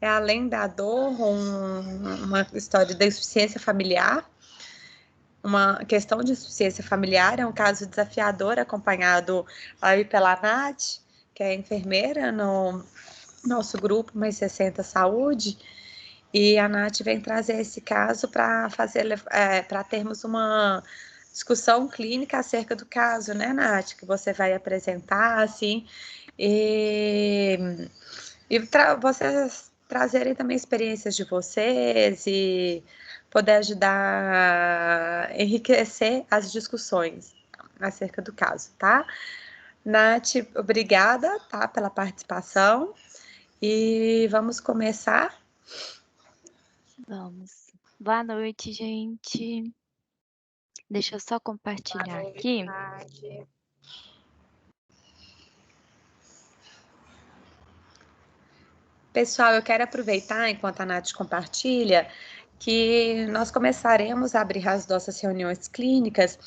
é além da dor, uma história da insuficiência familiar, uma questão de insuficiência familiar, é um caso desafiador, acompanhado aí pela Nath, que é enfermeira no nosso grupo Mais 60 Saúde, e a Nath vem trazer esse caso para para termos uma discussão clínica acerca do caso, né, Nath, que você vai apresentar, assim, e vocês trazerem também experiências de vocês e poder ajudar a enriquecer as discussões acerca do caso, tá? Nath, obrigada, tá, pela participação. E vamos começar? Vamos. Boa noite, gente. Deixa eu só compartilhar aqui. Pessoal, eu quero aproveitar, enquanto a Nath compartilha, que nós começaremos a abrir as nossas reuniões clínicas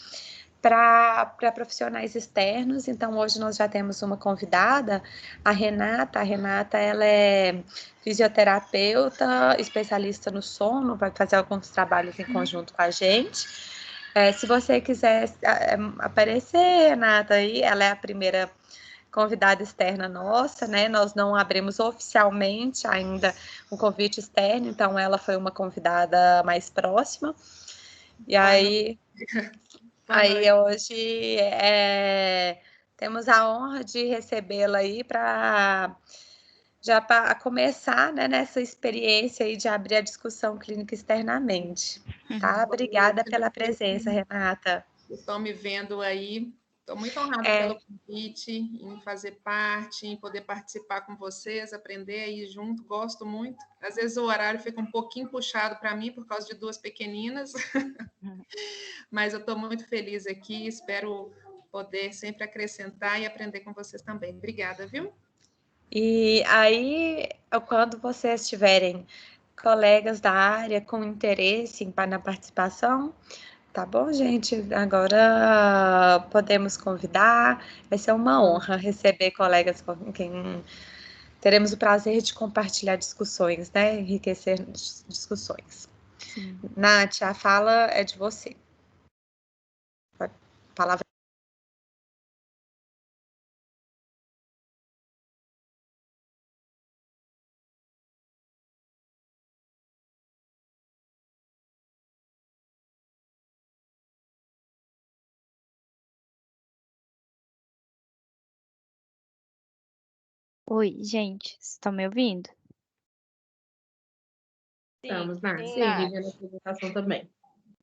para profissionais externos. Então, hoje nós já temos uma convidada, a Renata. A Renata, ela é fisioterapeuta, especialista no sono, vai fazer alguns trabalhos em conjunto com a gente. Se você quiser aparecer, Renata, aí, ela é a primeira convidada externa nossa, né? Nós não abrimos oficialmente ainda um convite externo, então ela foi uma convidada mais próxima. E aí hoje temos a honra de recebê-la aí para já para começar, né, nessa experiência aí de abrir a discussão clínica externamente. Tá? Obrigada pela presença, Renata. Estão me vendo aí. Estou muito honrada pelo convite, em fazer parte, em poder participar com vocês, aprender aí junto, gosto muito. Às vezes o horário fica um pouquinho puxado para mim por causa de duas pequeninas, mas eu estou muito feliz aqui, espero poder sempre acrescentar e aprender com vocês também. Obrigada, viu? E aí, quando vocês tiverem colegas da área com interesse na participação, tá bom, gente? Agora podemos convidar. Vai ser uma honra receber colegas com quem teremos o prazer de compartilhar discussões, né? Enriquecer discussões. Sim. Nath, a fala é de você. A palavra. Oi, gente, estão me ouvindo? Estamos, Nath. Sim, vendo a apresentação também.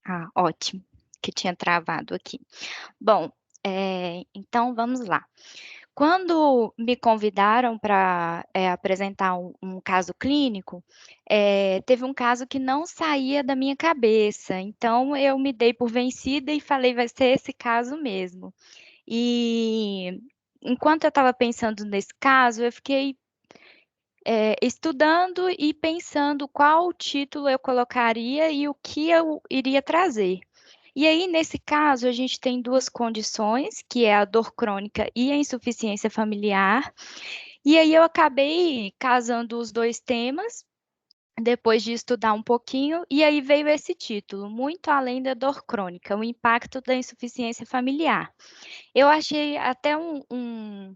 Ah, ótimo, que tinha travado aqui. Bom, então vamos lá. Quando me convidaram para apresentar um caso clínico, teve um caso que não saía da minha cabeça, então eu me dei por vencida e falei: "Vai ser esse caso mesmo". E enquanto eu estava pensando nesse caso, eu fiquei estudando e pensando qual título eu colocaria e o que eu iria trazer. E aí, nesse caso, a gente tem duas condições, que é a dor crônica e a insuficiência familiar. E aí eu acabei casando os dois temas, depois de estudar um pouquinho, e aí veio esse título, Muito Além da Dor Crônica, o impacto da insuficiência familiar. Eu achei até um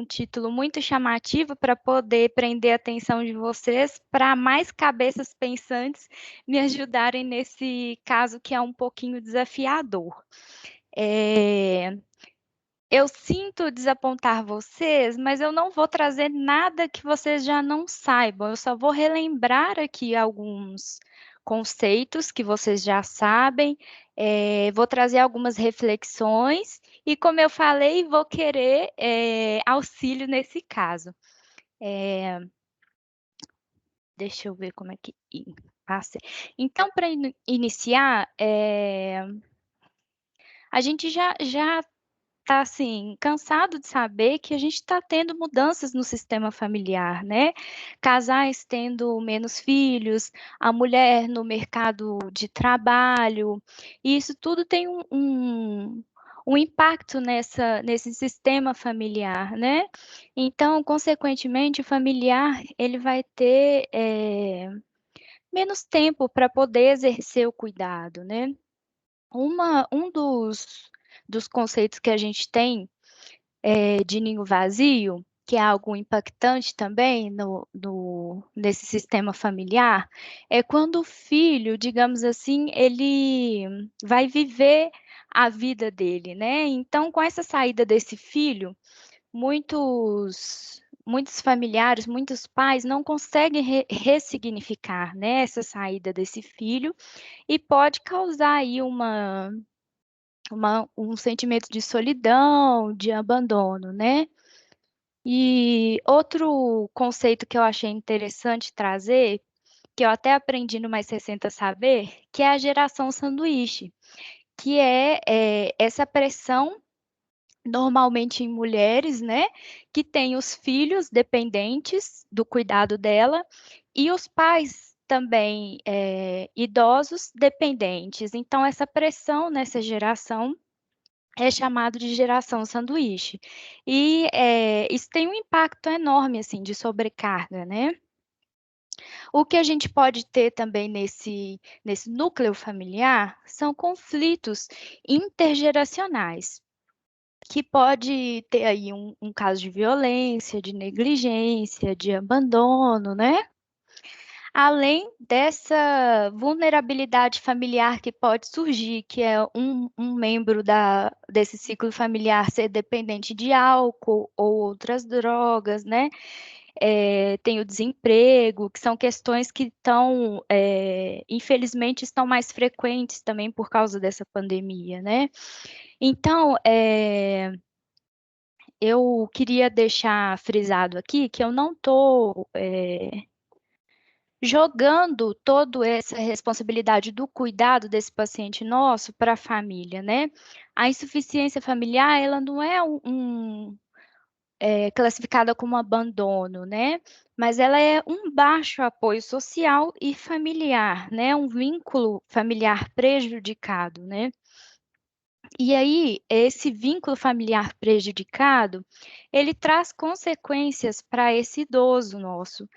título muito chamativo para poder prender a atenção de vocês, para mais cabeças pensantes me ajudarem nesse caso que é um pouquinho desafiador. Eu sinto desapontar vocês, mas eu não vou trazer nada que vocês já não saibam, eu só vou relembrar aqui alguns conceitos que vocês já sabem, vou trazer algumas reflexões e, como eu falei, vou querer auxílio nesse caso. Deixa eu ver como é que passei. Então, para iniciar, a gente já está assim, cansado de saber que a gente está tendo mudanças no sistema familiar, né? Casais tendo menos filhos, a mulher no mercado de trabalho, e isso tudo tem um impacto nesse sistema familiar, né? Então, consequentemente, o familiar ele vai ter menos tempo para poder exercer o cuidado, né? Um dos conceitos que a gente tem de ninho vazio, que é algo impactante também nesse sistema familiar, é quando o filho, digamos assim, ele vai viver a vida dele, né? Então, com essa saída desse filho, muitos familiares, muitos pais não conseguem ressignificar, né, essa saída desse filho e pode causar aí um sentimento de solidão, de abandono, né? E outro conceito que eu achei interessante trazer, que eu até aprendi no Mais 60 Saber, que é a geração sanduíche, que é essa pressão, normalmente em mulheres, né, que têm os filhos dependentes do cuidado dela e os pais também idosos dependentes. Então, essa pressão nessa geração é chamado de geração sanduíche. E isso tem um impacto enorme, assim, de sobrecarga, né? O que a gente pode ter também nesse núcleo familiar são conflitos intergeracionais, que pode ter aí um caso de violência, de negligência, de abandono, né? Além dessa vulnerabilidade familiar que pode surgir, que é um membro desse ciclo familiar ser dependente de álcool ou outras drogas, né? Tem o desemprego, que são questões que infelizmente, estão mais frequentes também por causa dessa pandemia, né? Então, eu queria deixar frisado aqui que eu não estou jogando toda essa responsabilidade do cuidado desse paciente nosso para a família, né? A insuficiência familiar, ela não é classificada como abandono, né? Mas ela é um baixo apoio social e familiar, né? Um vínculo familiar prejudicado, né? E aí, esse vínculo familiar prejudicado, ele traz consequências para esse idoso nosso.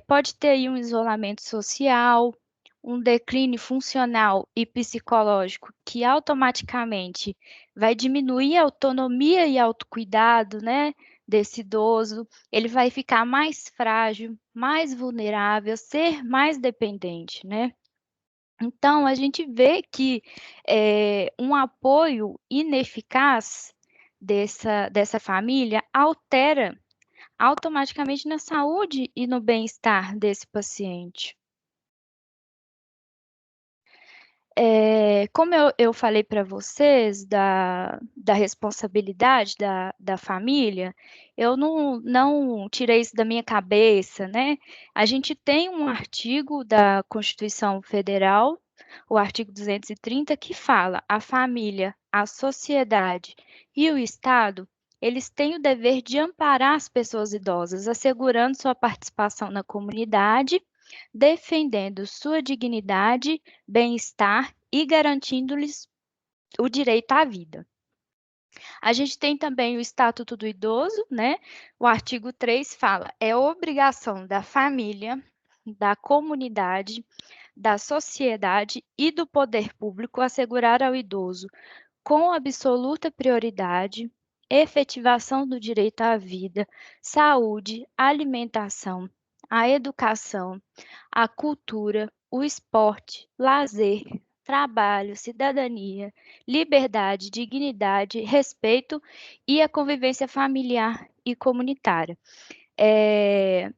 Pode ter aí um isolamento social, um declínio funcional e psicológico que automaticamente vai diminuir a autonomia e autocuidado, né, desse idoso. Ele vai ficar mais frágil, mais vulnerável, ser mais dependente, né? Então, a gente vê que um apoio ineficaz dessa família altera automaticamente na saúde e no bem-estar desse paciente. Como eu falei para vocês da responsabilidade da família, eu não tirei isso da minha cabeça, né? A gente tem um artigo da Constituição Federal, o artigo 230, que fala: a família, a sociedade e o Estado, eles têm o dever de amparar as pessoas idosas, assegurando sua participação na comunidade, defendendo sua dignidade, bem-estar e garantindo-lhes o direito à vida. A gente tem também o Estatuto do Idoso, né? O artigo 3 fala: é obrigação da família, da comunidade, da sociedade e do poder público assegurar ao idoso, com absoluta prioridade, efetivação do direito à vida, saúde, alimentação, a educação, a cultura, o esporte, lazer, trabalho, cidadania, liberdade, dignidade, respeito e a convivência familiar e comunitária.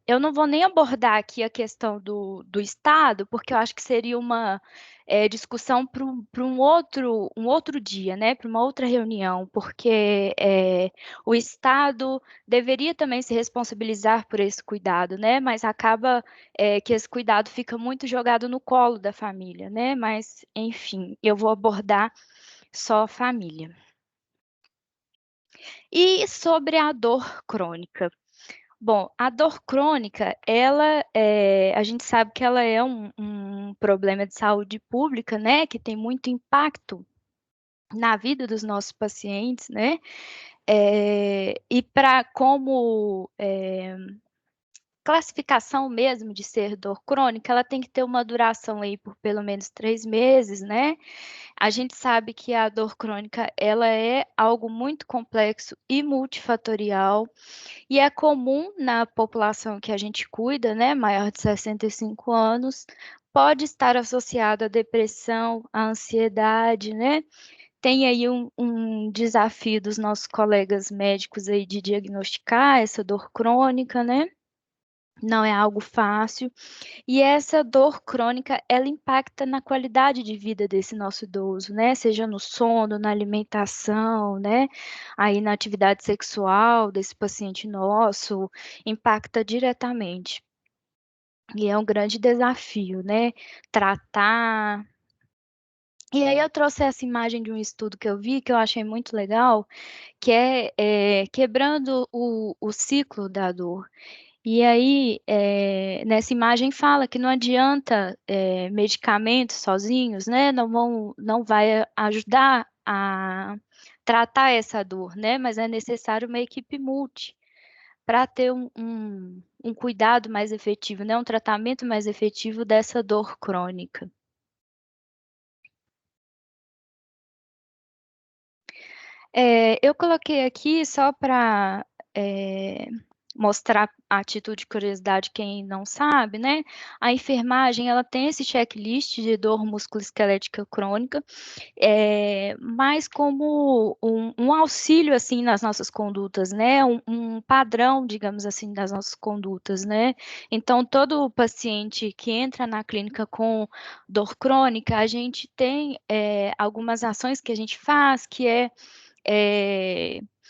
Eu não vou nem abordar aqui a questão do Estado, porque eu acho que seria uma discussão para um outro dia, né? Para uma outra reunião, porque o Estado deveria também se responsabilizar por esse cuidado, né? Mas acaba que esse cuidado fica muito jogado no colo da família, né? Mas, enfim, eu vou abordar só a família. E sobre a dor crônica. Bom, a dor crônica, a gente sabe que ela é um problema de saúde pública, né, que tem muito impacto na vida dos nossos pacientes, né? E para como classificação mesmo de ser dor crônica, ela tem que ter uma duração aí por pelo menos 3 meses, né? A gente sabe que a dor crônica, ela é algo muito complexo e multifatorial, e é comum na população que a gente cuida, né, maior de 65 anos, pode estar associada à depressão, à ansiedade, né? Tem aí um desafio dos nossos colegas médicos aí de diagnosticar essa dor crônica, né? Não é algo fácil. E essa dor crônica, ela impacta na qualidade de vida desse nosso idoso, né? Seja no sono, na alimentação, né? Aí na atividade sexual desse paciente nosso, impacta diretamente. E é um grande desafio, né? Tratar. E aí eu trouxe essa imagem de um estudo que eu vi, que eu achei muito legal, que é quebrando o ciclo da dor. E aí, nessa imagem fala que não adianta medicamentos sozinhos, né? Não vai ajudar a tratar essa dor, né? Mas é necessário uma equipe multi para ter um cuidado mais efetivo, né? Um tratamento mais efetivo dessa dor crônica. Eu coloquei aqui só para mostrar a título de curiosidade quem não sabe, né? A enfermagem, ela tem esse checklist de dor musculoesquelética crônica, mas como um auxílio, assim, nas nossas condutas, né? Um padrão, digamos assim, das nossas condutas, né? Então, todo paciente que entra na clínica com dor crônica, a gente tem algumas ações que a gente faz, que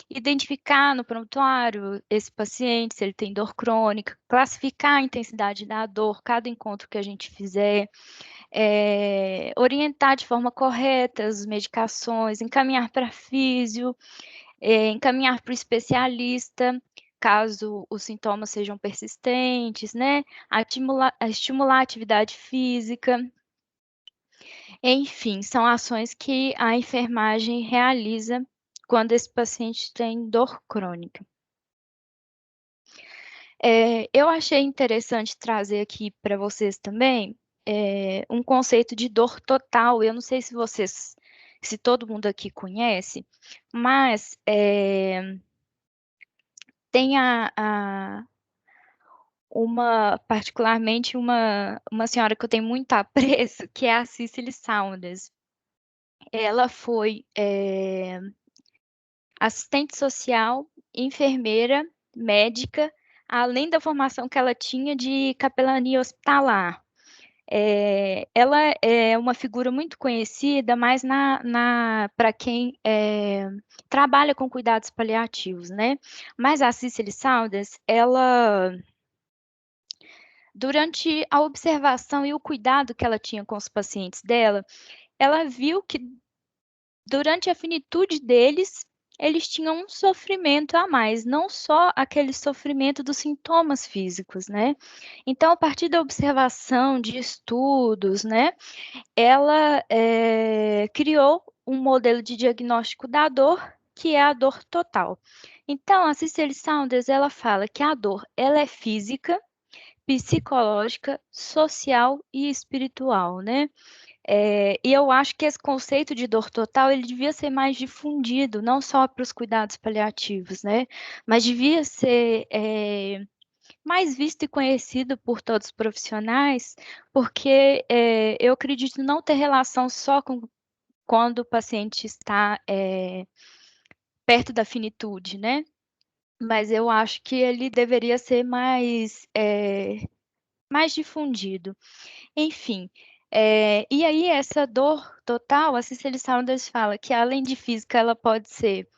identificar no prontuário esse paciente, se ele tem dor crônica, classificar a intensidade da dor, cada encontro que a gente fizer, orientar de forma correta as medicações, encaminhar para físio, encaminhar para o especialista, caso os sintomas sejam persistentes, né? Estimular a atividade física. Enfim, são ações que a enfermagem realiza quando esse paciente tem dor crônica. Eu achei interessante trazer aqui para vocês também um conceito de dor total. Eu não sei se todo mundo aqui conhece, mas tem particularmente uma senhora que eu tenho muito apreço, que é a Cicely Saunders. Ela foi assistente social, enfermeira, médica, além da formação que ela tinha de capelania hospitalar. Ela é uma figura muito conhecida, mas para quem trabalha com cuidados paliativos, né? Mas a Cicely Saunders, ela, durante a observação e o cuidado que ela tinha com os pacientes dela, ela viu que durante a finitude deles, eles tinham um sofrimento a mais, não só aquele sofrimento dos sintomas físicos, né? Então, a partir da observação de estudos, né, ela criou um modelo de diagnóstico da dor, que é a dor total. Então, a Cicely Saunders, ela fala que a dor, ela é física, psicológica, social e espiritual, né? E eu acho que esse conceito de dor total, ele devia ser mais difundido, não só para os cuidados paliativos, né? Mas devia ser mais visto e conhecido por todos os profissionais, porque eu acredito não ter relação só com quando o paciente está perto da finitude, né? Mas eu acho que ele deveria ser mais difundido. Enfim, e aí essa dor total, a Cicely Saunders fala que além de física, ela pode ser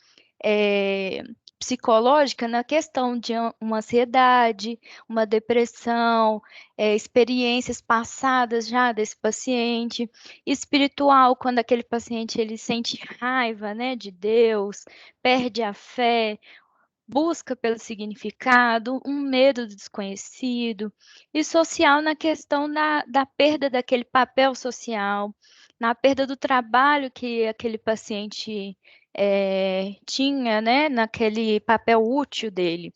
psicológica na questão de uma ansiedade, uma depressão, experiências passadas já desse paciente, espiritual, quando aquele paciente ele sente raiva, né, de Deus, perde a fé, busca pelo significado, um medo do desconhecido, e social na questão da perda daquele papel social, na perda do trabalho que aquele paciente tinha, né, naquele papel útil dele.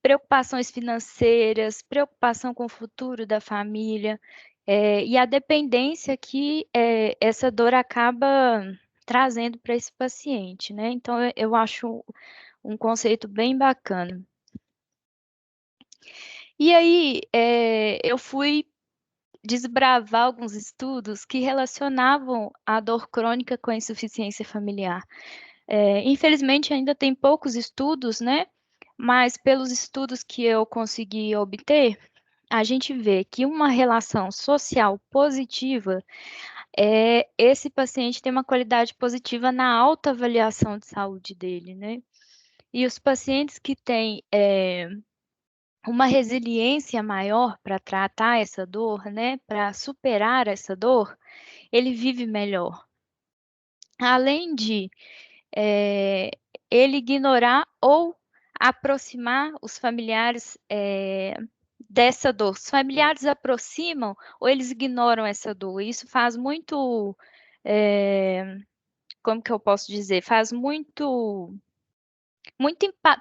Preocupações financeiras, preocupação com o futuro da família, e a dependência que essa dor acaba trazendo para esse paciente, né? Então, eu acho um conceito bem bacana. E aí, eu fui desbravar alguns estudos que relacionavam a dor crônica com a insuficiência familiar. Infelizmente, ainda tem poucos estudos, né? Mas pelos estudos que eu consegui obter, a gente vê que uma relação social positiva esse paciente tem uma qualidade positiva na autoavaliação de saúde dele, né? E os pacientes que têm uma resiliência maior para tratar essa dor, né? Para superar essa dor, ele vive melhor. Além de ele ignorar ou aproximar os familiares dessa dor. Os familiares aproximam ou eles ignoram essa dor. Isso faz muito, como que eu posso dizer? Faz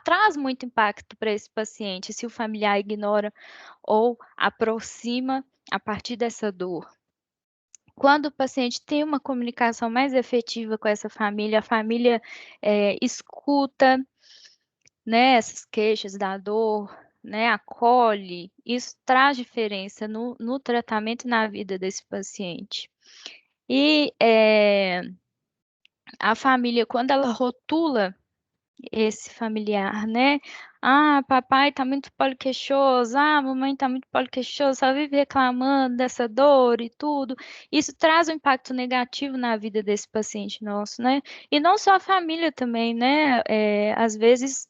traz muito impacto para esse paciente se o familiar ignora ou aproxima a partir dessa dor. Quando o paciente tem uma comunicação mais efetiva com essa família, a família escuta, né, essas queixas da dor, né, acolhe, isso traz diferença no tratamento e na vida desse paciente. E a família, quando ela rotula esse familiar, né? Ah, papai tá muito poliqueixoso, mamãe tá muito poliqueixosa, só vive reclamando dessa dor e tudo. Isso traz um impacto negativo na vida desse paciente nosso, né? E não só a família também, né? Às vezes,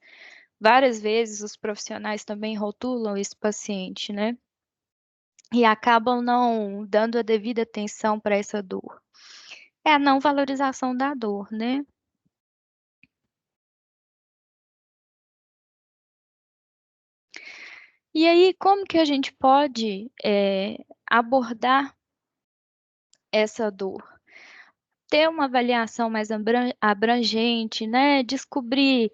várias vezes, os profissionais também rotulam esse paciente, né? E acabam não dando a devida atenção para essa dor. É a não valorização da dor, né? E aí, como que a gente pode abordar essa dor? Ter uma avaliação mais abrangente, né? Descobrir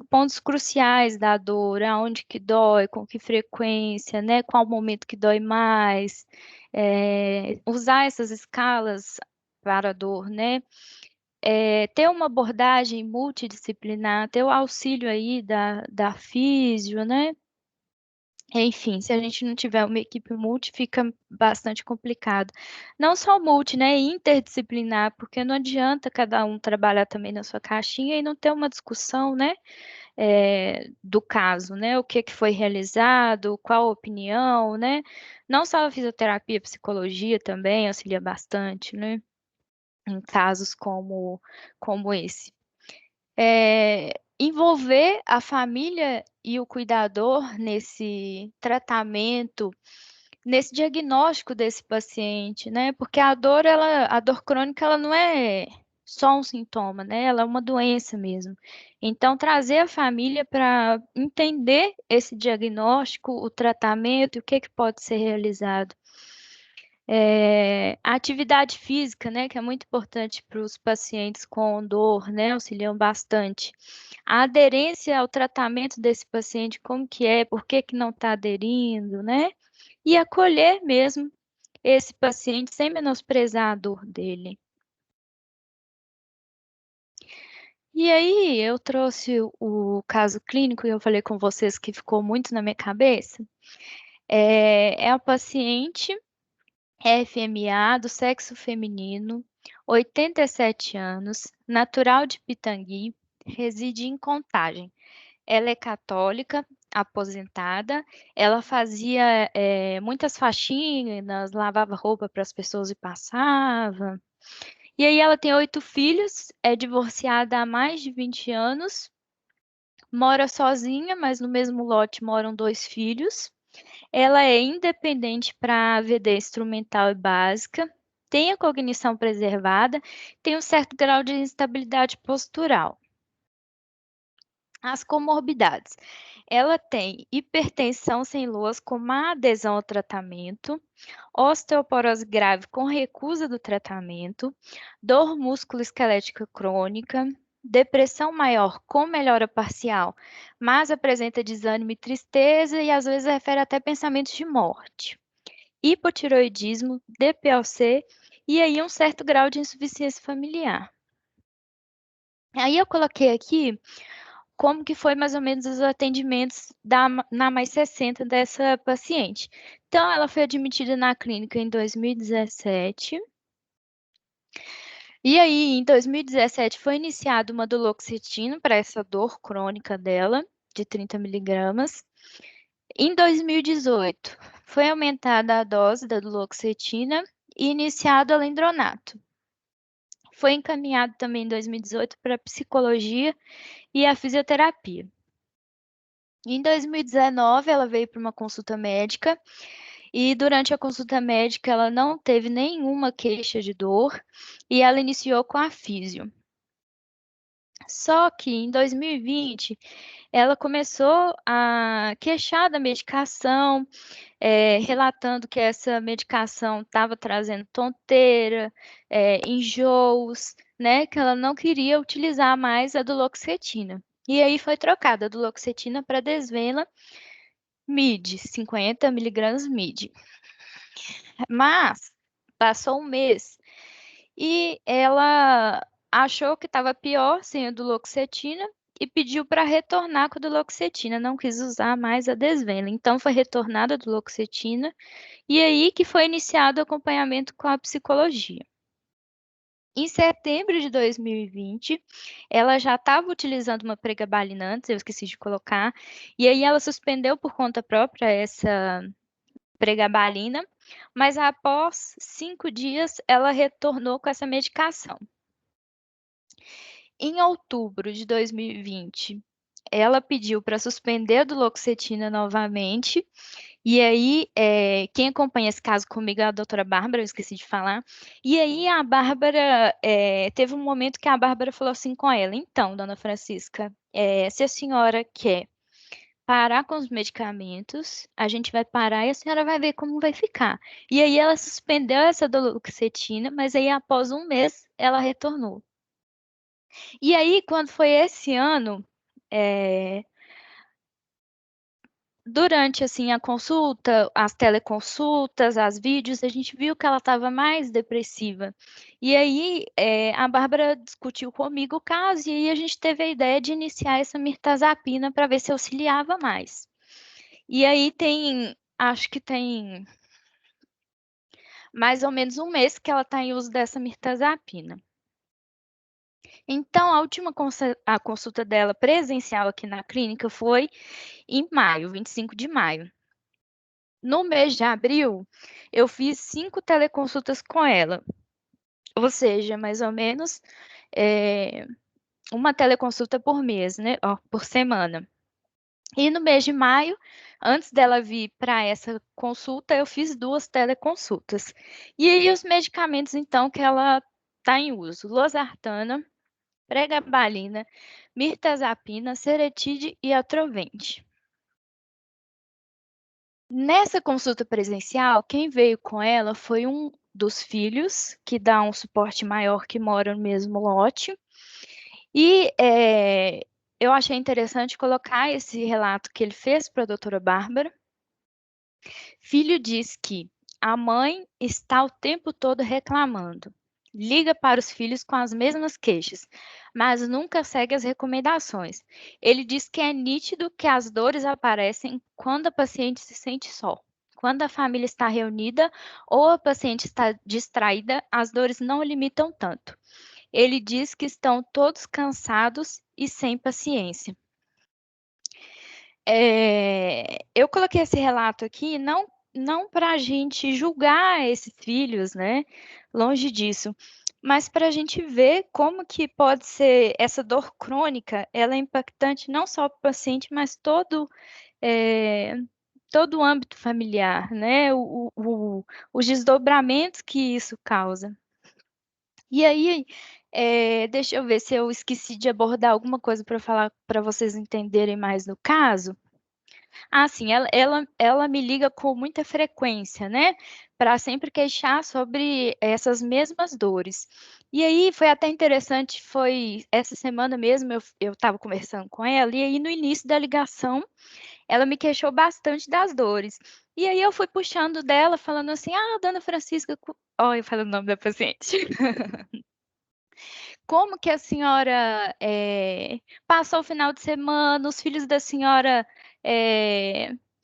pontos cruciais da dor, aonde que dói, com que frequência, né? Qual momento que dói mais, usar essas escalas para a dor, né? Ter uma abordagem multidisciplinar, ter o auxílio aí da físio, né? Enfim, se a gente não tiver uma equipe multi, fica bastante complicado. Não só multi, né? Interdisciplinar, porque não adianta cada um trabalhar também na sua caixinha e não ter uma discussão, né? Do caso, né? O que foi realizado, qual a opinião, né? Não só a fisioterapia, a psicologia também auxilia bastante, né? Em casos como esse. Envolver a família e o cuidador nesse tratamento, nesse diagnóstico desse paciente, né? Porque a dor crônica, ela não é só um sintoma, né? Ela é uma doença mesmo. Então, trazer a família para entender esse diagnóstico, o tratamento e o que pode ser realizado. A atividade física, né, que é muito importante para os pacientes com dor, né, auxiliam bastante. A aderência ao tratamento desse paciente, como que é, por que não está aderindo, né? E acolher mesmo esse paciente sem menosprezar a dor dele. E aí, eu trouxe o caso clínico e eu falei com vocês que ficou muito na minha cabeça. É a paciente FMA do sexo feminino, 87 anos, natural de Pitangui, reside em Contagem. Ela é católica, aposentada, ela fazia muitas faxinas, lavava roupa para as pessoas e passava. E aí ela tem 8 filhos, é divorciada há mais de 20 anos, mora sozinha, mas no mesmo lote moram 2 filhos. Ela é independente para AVD instrumental e básica, tem a cognição preservada, tem um certo grau de instabilidade postural. As comorbidades. Ela tem hipertensão sem luz com má adesão ao tratamento, osteoporose grave com recusa do tratamento, dor músculo-esquelética crônica, depressão maior com melhora parcial, mas apresenta desânimo e tristeza e às vezes refere até pensamentos de morte. Hipotiroidismo, DPOC e aí um certo grau de insuficiência familiar. Aí eu coloquei aqui como que foi mais ou menos os atendimentos na Mais 60 dessa paciente. Então, ela foi admitida na clínica em 2017. E aí, em 2017, foi iniciada uma duloxetina para essa dor crônica dela, de 30 miligramas. Em 2018, foi aumentada a dose da duloxetina e iniciado o alendronato. Foi encaminhado também em 2018 para a psicologia e a fisioterapia. Em 2019, ela veio para uma consulta médica e durante a consulta médica ela não teve nenhuma queixa de dor e ela iniciou com a físio. Só que em 2020 ela começou a queixar da medicação, relatando que essa medicação estava trazendo tonteira, enjoos, né, que ela não queria utilizar mais a duloxetina. E aí foi trocada a duloxetina para desvela MID, 50 miligramas MID. Mas passou um mês e ela achou que estava pior sem a duloxetina e pediu para retornar com a duloxetina, não quis usar mais a desvela. Então foi retornada a duloxetina e aí que foi iniciado o acompanhamento com a psicologia. Em setembro de 2020, ela já estava utilizando uma pregabalina antes, eu esqueci de colocar, e aí ela suspendeu por conta própria essa pregabalina, mas após 5 dias ela retornou com essa medicação. Em outubro de 2020, ela pediu para suspender a duloxetina novamente, e aí, quem acompanha esse caso comigo é a doutora Bárbara, eu esqueci de falar. E aí, a Bárbara, teve um momento que a Bárbara falou assim com ela: então, dona Francisca, se a senhora quer parar com os medicamentos, a gente vai parar e a senhora vai ver como vai ficar. E aí, ela suspendeu essa duloxetina, mas aí, após um mês, ela retornou. E aí, quando foi esse ano, durante, assim, a consulta, as teleconsultas, as vídeos, a gente viu que ela estava mais depressiva. E aí, a Bárbara discutiu comigo o caso, e aí a gente teve a ideia de iniciar essa mirtazapina para ver se auxiliava mais. E aí acho que tem mais ou menos um mês que ela está em uso dessa mirtazapina. Então, a última a consulta dela presencial aqui na clínica foi em maio, 25 de maio. No mês de abril, eu fiz 5 teleconsultas com ela, ou seja, mais ou menos uma teleconsulta por mês, né? Ó, por semana. E no mês de maio, antes dela vir para essa consulta, eu fiz 2 teleconsultas. E aí os medicamentos, então, que ela está em uso: losartana, pregabalina, mirtazapina, seretide e atrovente. Nessa consulta presencial, quem veio com ela foi um dos filhos, que dá um suporte maior, que mora no mesmo lote. E eu achei interessante colocar esse relato que ele fez para a doutora Bárbara. Filho diz que a mãe está o tempo todo reclamando. Liga para os filhos com as mesmas queixas, mas nunca segue as recomendações. Ele diz que é nítido que as dores aparecem quando a paciente se sente só. Quando a família está reunida ou a paciente está distraída, as dores não limitam tanto. Ele diz que estão todos cansados e sem paciência. Eu coloquei esse relato aqui não para a gente julgar esses filhos, né? Longe disso, mas para a gente ver como que pode ser essa dor crônica, ela é impactante não só para o paciente, mas todo o âmbito familiar, né? Os desdobramentos que isso causa. E aí, Deixa eu ver se eu esqueci de abordar alguma coisa para falar para vocês entenderem mais no caso. Ah, sim, ela me liga com muita frequência, né? Para sempre queixar sobre essas mesmas dores. E aí foi até interessante, foi essa semana mesmo eu estava conversando com ela, e aí no início da ligação ela me queixou bastante das dores. E aí eu fui puxando dela, falando assim: ah, dona Francisca, ó, eu falo o nome da paciente. Como que a senhora passou o final de semana? Os filhos da senhora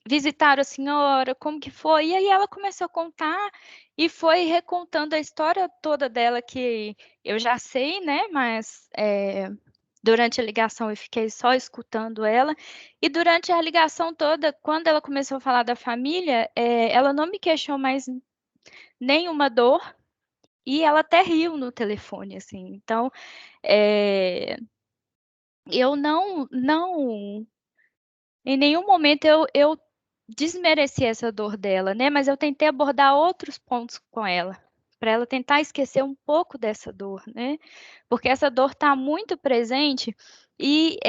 visitaram a senhora? Como que foi? E aí ela começou a contar e foi recontando a história toda dela que eu já sei, né? Mas durante a ligação eu fiquei só escutando ela. E durante a ligação toda, quando ela começou a falar da família, ela não me queixou mais nenhuma dor. E ela até riu no telefone, assim. Então, eu não em nenhum momento eu desmereci essa dor dela, né, mas eu tentei abordar outros pontos com ela, para ela tentar esquecer um pouco dessa dor, né, porque essa dor está muito presente e,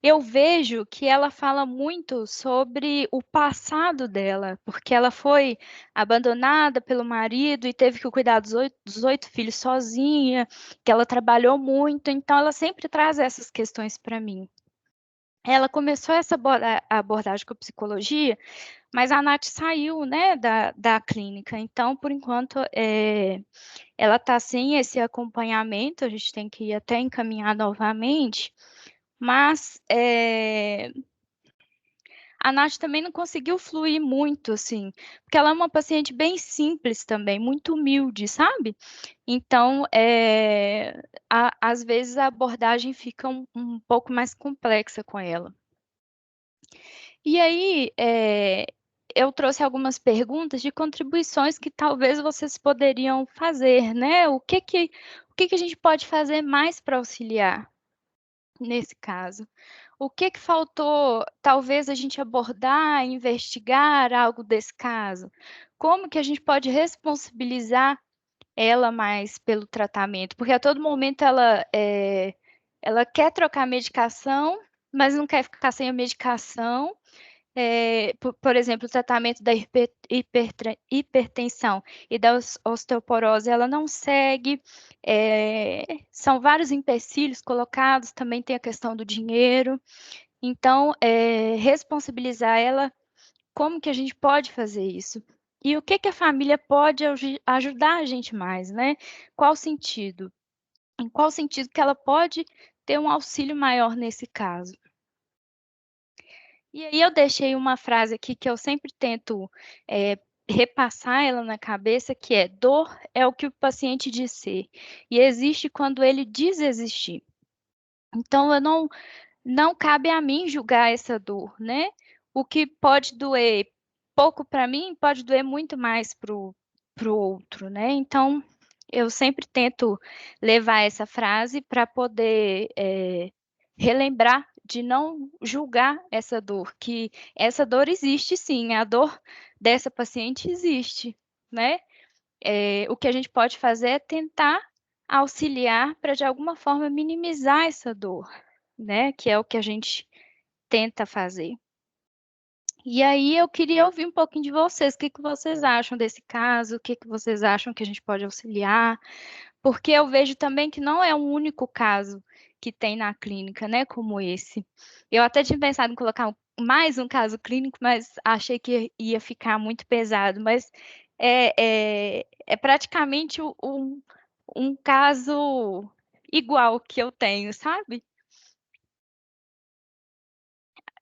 eu vejo que ela fala muito sobre o passado dela, porque ela foi abandonada pelo marido e teve que cuidar dos 8 filhos sozinha, que ela trabalhou muito, então ela sempre traz essas questões para mim. Ela começou essa abordagem com a psicologia, mas a Nath saiu, né, da clínica, então, por enquanto, ela está sem esse acompanhamento, a gente tem que ir até encaminhar novamente, mas a Nath também não conseguiu fluir muito, assim, porque ela é uma paciente bem simples também, muito humilde, sabe? Então, às vezes a abordagem fica um pouco mais complexa com ela. E aí, eu trouxe algumas perguntas de contribuições que talvez vocês poderiam fazer, né? O que que a gente pode fazer mais para auxiliar nesse caso? O que que faltou, talvez, a gente abordar, investigar algo desse caso? Como que a gente pode responsabilizar ela mais pelo tratamento? Porque a todo momento ela quer trocar a medicação, mas não quer ficar sem a medicação. Por exemplo, o tratamento da hipertensão e da osteoporose, ela não segue. São vários empecilhos colocados, também tem a questão do dinheiro. Então, responsabilizar ela, como que a gente pode fazer isso? E o que que a família pode ajudar a gente mais, né? Qual sentido? Em qual sentido que ela pode ter um auxílio maior nesse caso? E aí eu deixei uma frase aqui que eu sempre tento repassar ela na cabeça, que é: dor é o que o paciente diz ser, e existe quando ele diz existir. Então, eu não cabe a mim julgar essa dor, né? O que pode doer pouco para mim, pode doer muito mais para o outro, né? Então, eu sempre tento levar essa frase para poder relembrar de não julgar essa dor, que essa dor existe sim, a dor dessa paciente existe, né? O que a gente pode fazer é tentar auxiliar para, de alguma forma, minimizar essa dor, né? Que é o que a gente tenta fazer. E aí eu queria ouvir um pouquinho de vocês, o que que vocês acham desse caso, o que que vocês acham que a gente pode auxiliar, porque eu vejo também que não é um único caso que tem na clínica, né, como esse. Eu até tinha pensado em colocar mais um caso clínico, mas achei que ia ficar muito pesado, mas é praticamente um caso igual que eu tenho, sabe?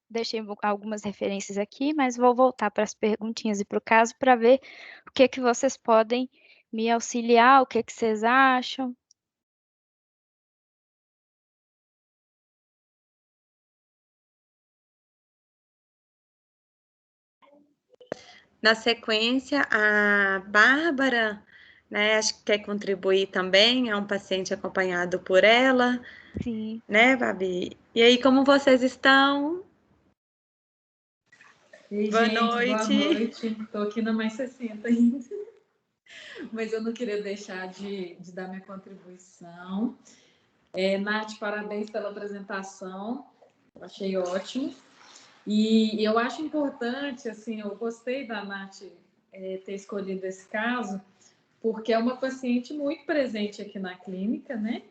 Deixei algumas referências aqui, mas vou voltar para as perguntinhas e para o caso para ver o que que vocês podem me auxiliar, o que que vocês acham. Na sequência, a Bárbara, né, acho que quer contribuir também, é um paciente acompanhado por ela. Sim. Né, Babi? E aí, como vocês estão? Ei, Boa gente, noite. boa noite. Estou aqui na mais 60 ainda. mas eu não queria deixar de dar minha contribuição. Nath, parabéns pela apresentação, eu achei ótimo. E eu acho importante, assim, eu gostei da Nath ter escolhido esse caso, porque é uma paciente muito presente aqui na clínica, né?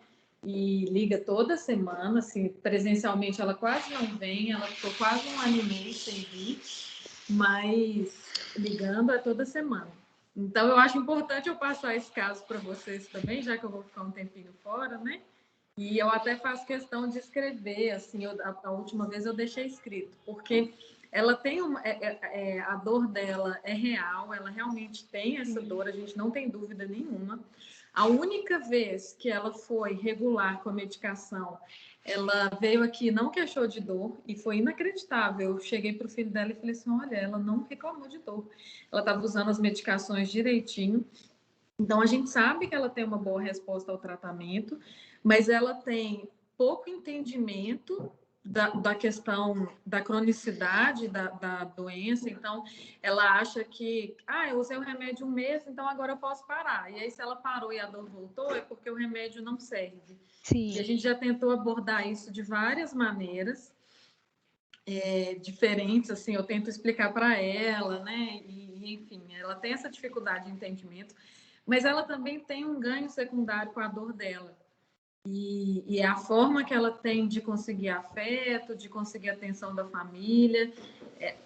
E liga toda semana, assim, presencialmente ela quase não vem, ela ficou quase 1 ano e meio sem vir, mas ligando toda semana. Então, eu acho importante eu passar esse caso para vocês também, já que eu vou ficar um tempinho fora, né? E eu até faço questão de escrever, assim, a última vez eu deixei escrito, porque ela tem a dor dela é real, ela realmente tem essa dor, a gente não tem dúvida nenhuma. A única vez que ela foi regular com a medicação, ela veio aqui, não queixou de dor, e foi inacreditável. Eu cheguei para o filho dela e falei assim, olha, ela não reclamou de dor. Ela estava usando as medicações direitinho. Então, a gente sabe que ela tem uma boa resposta ao tratamento, mas ela tem pouco entendimento da questão da cronicidade da doença. Então, ela acha que, eu usei o remédio 1 mês, então agora eu posso parar. E aí, se ela parou e a dor voltou, é porque o remédio não serve. Sim. E a gente já tentou abordar isso de várias maneiras diferentes, assim, eu tento explicar para ela, né? E, enfim, ela tem essa dificuldade de entendimento, mas ela também tem um ganho secundário com a dor dela. E é a forma que ela tem de conseguir afeto, de conseguir atenção da família,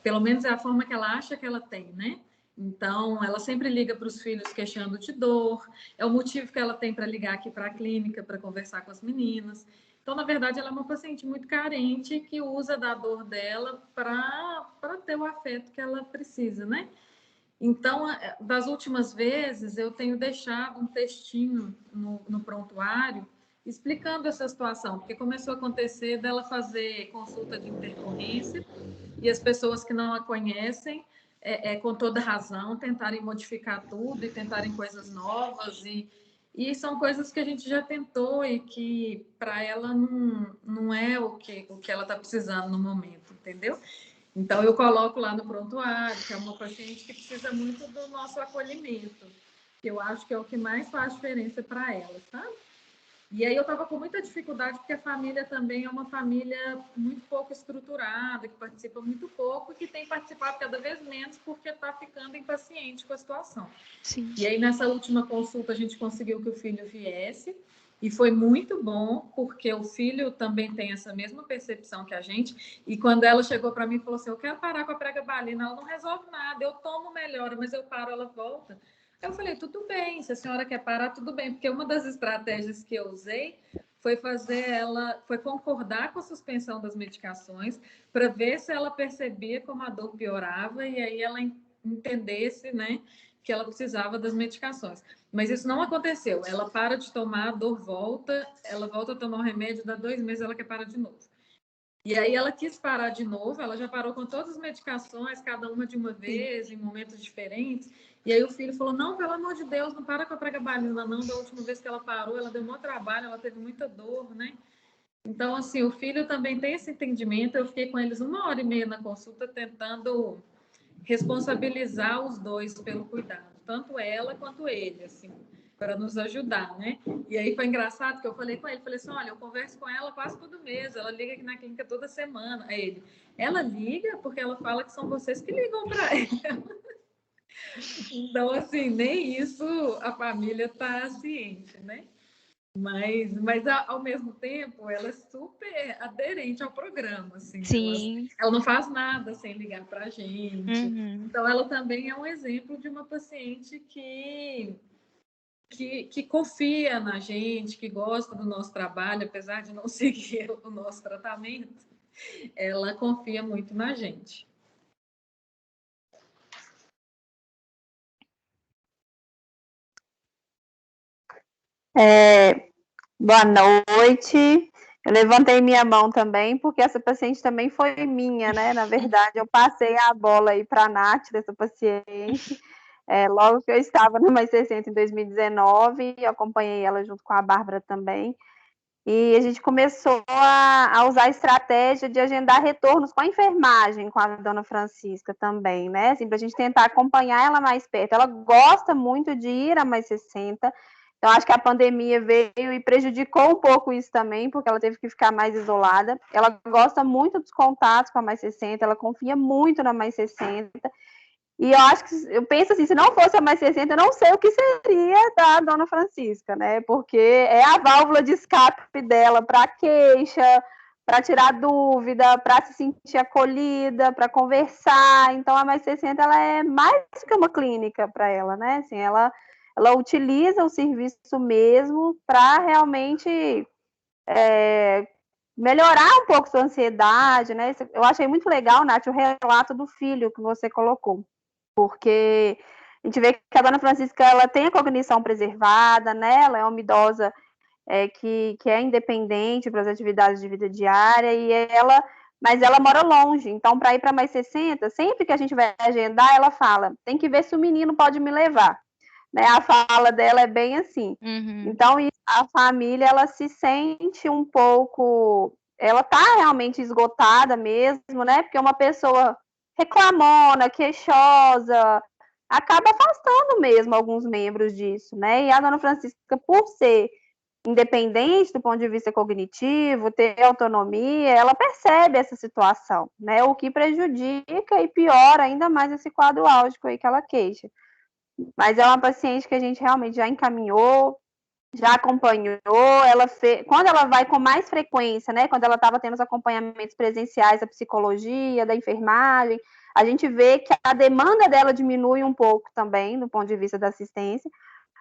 pelo menos é a forma que ela acha que ela tem, né? Então, ela sempre liga para os filhos queixando de dor, é o motivo que ela tem para ligar aqui para a clínica, para conversar com as meninas. Então, na verdade, ela é uma paciente muito carente que usa da dor dela para ter o afeto que ela precisa, né? Então, das últimas vezes, eu tenho deixado um textinho no prontuário explicando essa situação, porque começou a acontecer dela fazer consulta de intercorrência e as pessoas que não a conhecem, com toda razão, tentarem modificar tudo e tentarem coisas novas e são coisas que a gente já tentou e que para ela não é o que ela está precisando no momento, entendeu? Então, eu coloco lá no prontuário, que é uma paciente que precisa muito do nosso acolhimento, que eu acho que é o que mais faz diferença para ela, sabe? E aí eu estava com muita dificuldade, porque a família também é uma família muito pouco estruturada, que participa muito pouco e que tem participado cada vez menos porque está ficando impaciente com a situação. Sim. E aí, nessa última consulta, a gente conseguiu que o filho viesse, e foi muito bom, porque o filho também tem essa mesma percepção que a gente, e quando ela chegou para mim e falou assim, eu quero parar com a pregabalina, ela não resolve nada, eu tomo melhor, mas eu paro, ela volta. Eu falei, tudo bem, se a senhora quer parar, tudo bem, porque uma das estratégias que eu usei foi foi concordar com a suspensão das medicações, para ver se ela percebia como a dor piorava, e aí ela entendesse, né, que ela precisava das medicações. Mas isso não aconteceu. Ela para de tomar, a dor volta, ela volta a tomar o remédio, dá 2 meses, ela quer parar de novo. E aí ela quis parar de novo, ela já parou com todas as medicações, cada uma de uma vez, em momentos diferentes. E aí o filho falou, não, pelo amor de Deus, não para com a pregabalina, não. Da última vez que ela parou, ela deu muito trabalho, ela teve muita dor, né? Então, assim, o filho também tem esse entendimento. Eu fiquei com eles 1h30 na consulta, tentando responsabilizar os dois pelo cuidado, tanto ela quanto ele, assim, para nos ajudar, né? E aí foi engraçado que eu falei com ele, falei assim, olha, eu converso com ela quase todo mês, ela liga aqui na clínica toda semana. Aí ela liga porque ela fala que são vocês que ligam para ela. Então, assim, nem isso a família está ciente, né? Mas ao mesmo tempo, ela é super aderente ao programa, assim. Sim. Ela não faz nada sem ligar para a gente. Uhum. Então, ela também é um exemplo de uma paciente que confia na gente, que gosta do nosso trabalho, apesar de não seguir o nosso tratamento, ela confia muito na gente. Boa noite. Eu levantei minha mão também, porque essa paciente também foi minha, né? Na verdade, eu passei a bola aí para a Nath, dessa paciente. Logo que eu estava no Mais 60 em 2019, eu acompanhei ela junto com a Bárbara também. E a gente começou a usar a estratégia de agendar retornos com a enfermagem, com a dona Francisca também, né? Assim, para a gente tentar acompanhar ela mais perto. Ela gosta muito de ir a Mais 60, então acho que a pandemia veio e prejudicou um pouco isso também, porque ela teve que ficar mais isolada. Ela gosta muito dos contatos com a Mais 60, ela confia muito na Mais 60. E eu acho que, eu penso assim, se não fosse a Mais 60, eu não sei o que seria da dona Francisca, né? Porque é a válvula de escape dela para queixa, para tirar dúvida, para se sentir acolhida, para conversar. Então, a Mais 60, ela é mais do que uma clínica para ela, né? Assim, ela utiliza o serviço mesmo para realmente melhorar um pouco sua ansiedade, né? Eu achei muito legal, Nath, o relato do filho que você colocou, porque a gente vê que a dona Francisca, ela tem a cognição preservada, né? Ela é uma idosa que é independente para as atividades de vida diária, mas ela mora longe, então para ir para Mais 60, sempre que a gente vai agendar, ela fala, tem que ver se o menino pode me levar, né? A fala dela é bem assim. Então, a família, ela se sente um pouco, ela tá realmente esgotada mesmo, né? Porque uma pessoa reclamona, queixosa, acaba afastando mesmo alguns membros disso, né? E a dona Francisca, por ser independente do ponto de vista cognitivo, ter autonomia, ela percebe essa situação, né? O que prejudica e piora ainda mais esse quadro álgico aí que ela queixa. Mas é uma paciente que a gente realmente já encaminhou, já acompanhou, quando ela vai com mais frequência, né? Quando ela estava tendo os acompanhamentos presenciais da psicologia, da enfermagem, a gente vê que a demanda dela diminui um pouco também, do ponto de vista da assistência,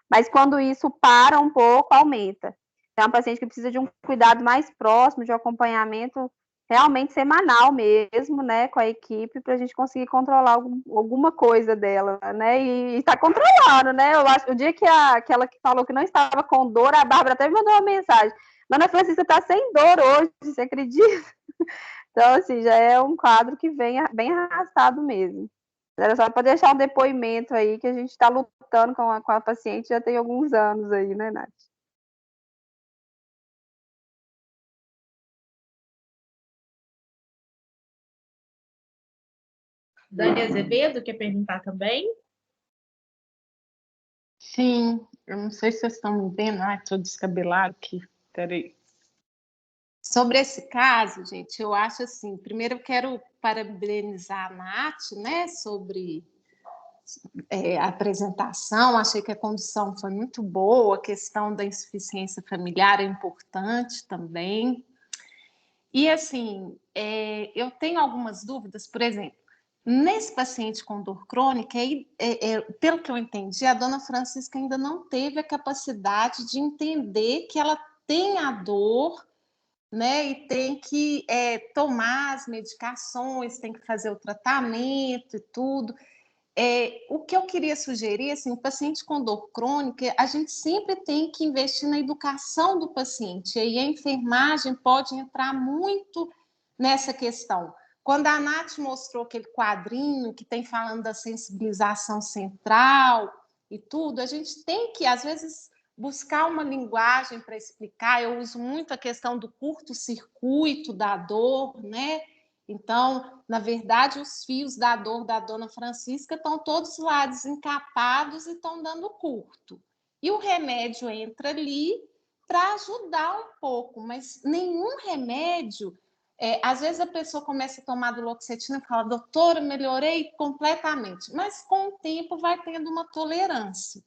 mas quando isso para um pouco, aumenta. É uma paciente que precisa de um cuidado mais próximo, de um acompanhamento realmente semanal mesmo, né, com a equipe, para a gente conseguir controlar alguma coisa dela, né, e está controlando, né, eu acho, o dia que aquela que falou que não estava com dor, a Bárbara até me mandou uma mensagem, Dona Francisca está sem dor hoje, você acredita? Então, assim, já é um quadro que vem bem arrastado mesmo. Era só para deixar um depoimento aí, que a gente está lutando com a paciente já tem alguns anos aí, né, Nath? Dani Azevedo quer perguntar também? Sim, eu não sei se vocês estão me vendo. Ai, estou descabelado aqui. Peraí. Sobre esse caso, gente, eu acho assim, primeiro eu quero parabenizar a Nath, né, sobre a apresentação, achei que a condução foi muito boa, a questão da insuficiência familiar é importante também. E assim, eu tenho algumas dúvidas, por exemplo, nesse paciente com dor crônica, pelo que eu entendi, a dona Francisca ainda não teve a capacidade de entender que ela tem a dor, né, e tem que tomar as medicações, tem que fazer o tratamento e tudo. O que eu queria sugerir, assim, o paciente com dor crônica, a gente sempre tem que investir na educação do paciente, e aí a enfermagem pode entrar muito nessa questão. Quando a Nath mostrou aquele quadrinho que tem falando da sensibilização central e tudo, a gente tem que, às vezes, buscar uma linguagem para explicar. Eu uso muito a questão do curto-circuito da dor, né? Então, na verdade, os fios da dor da dona Francisca estão todos lá desencapados e estão dando curto. E o remédio entra ali para ajudar um pouco, mas nenhum remédio... às vezes a pessoa começa a tomar duloxetina e fala, doutora, melhorei completamente, mas com o tempo vai tendo uma tolerância.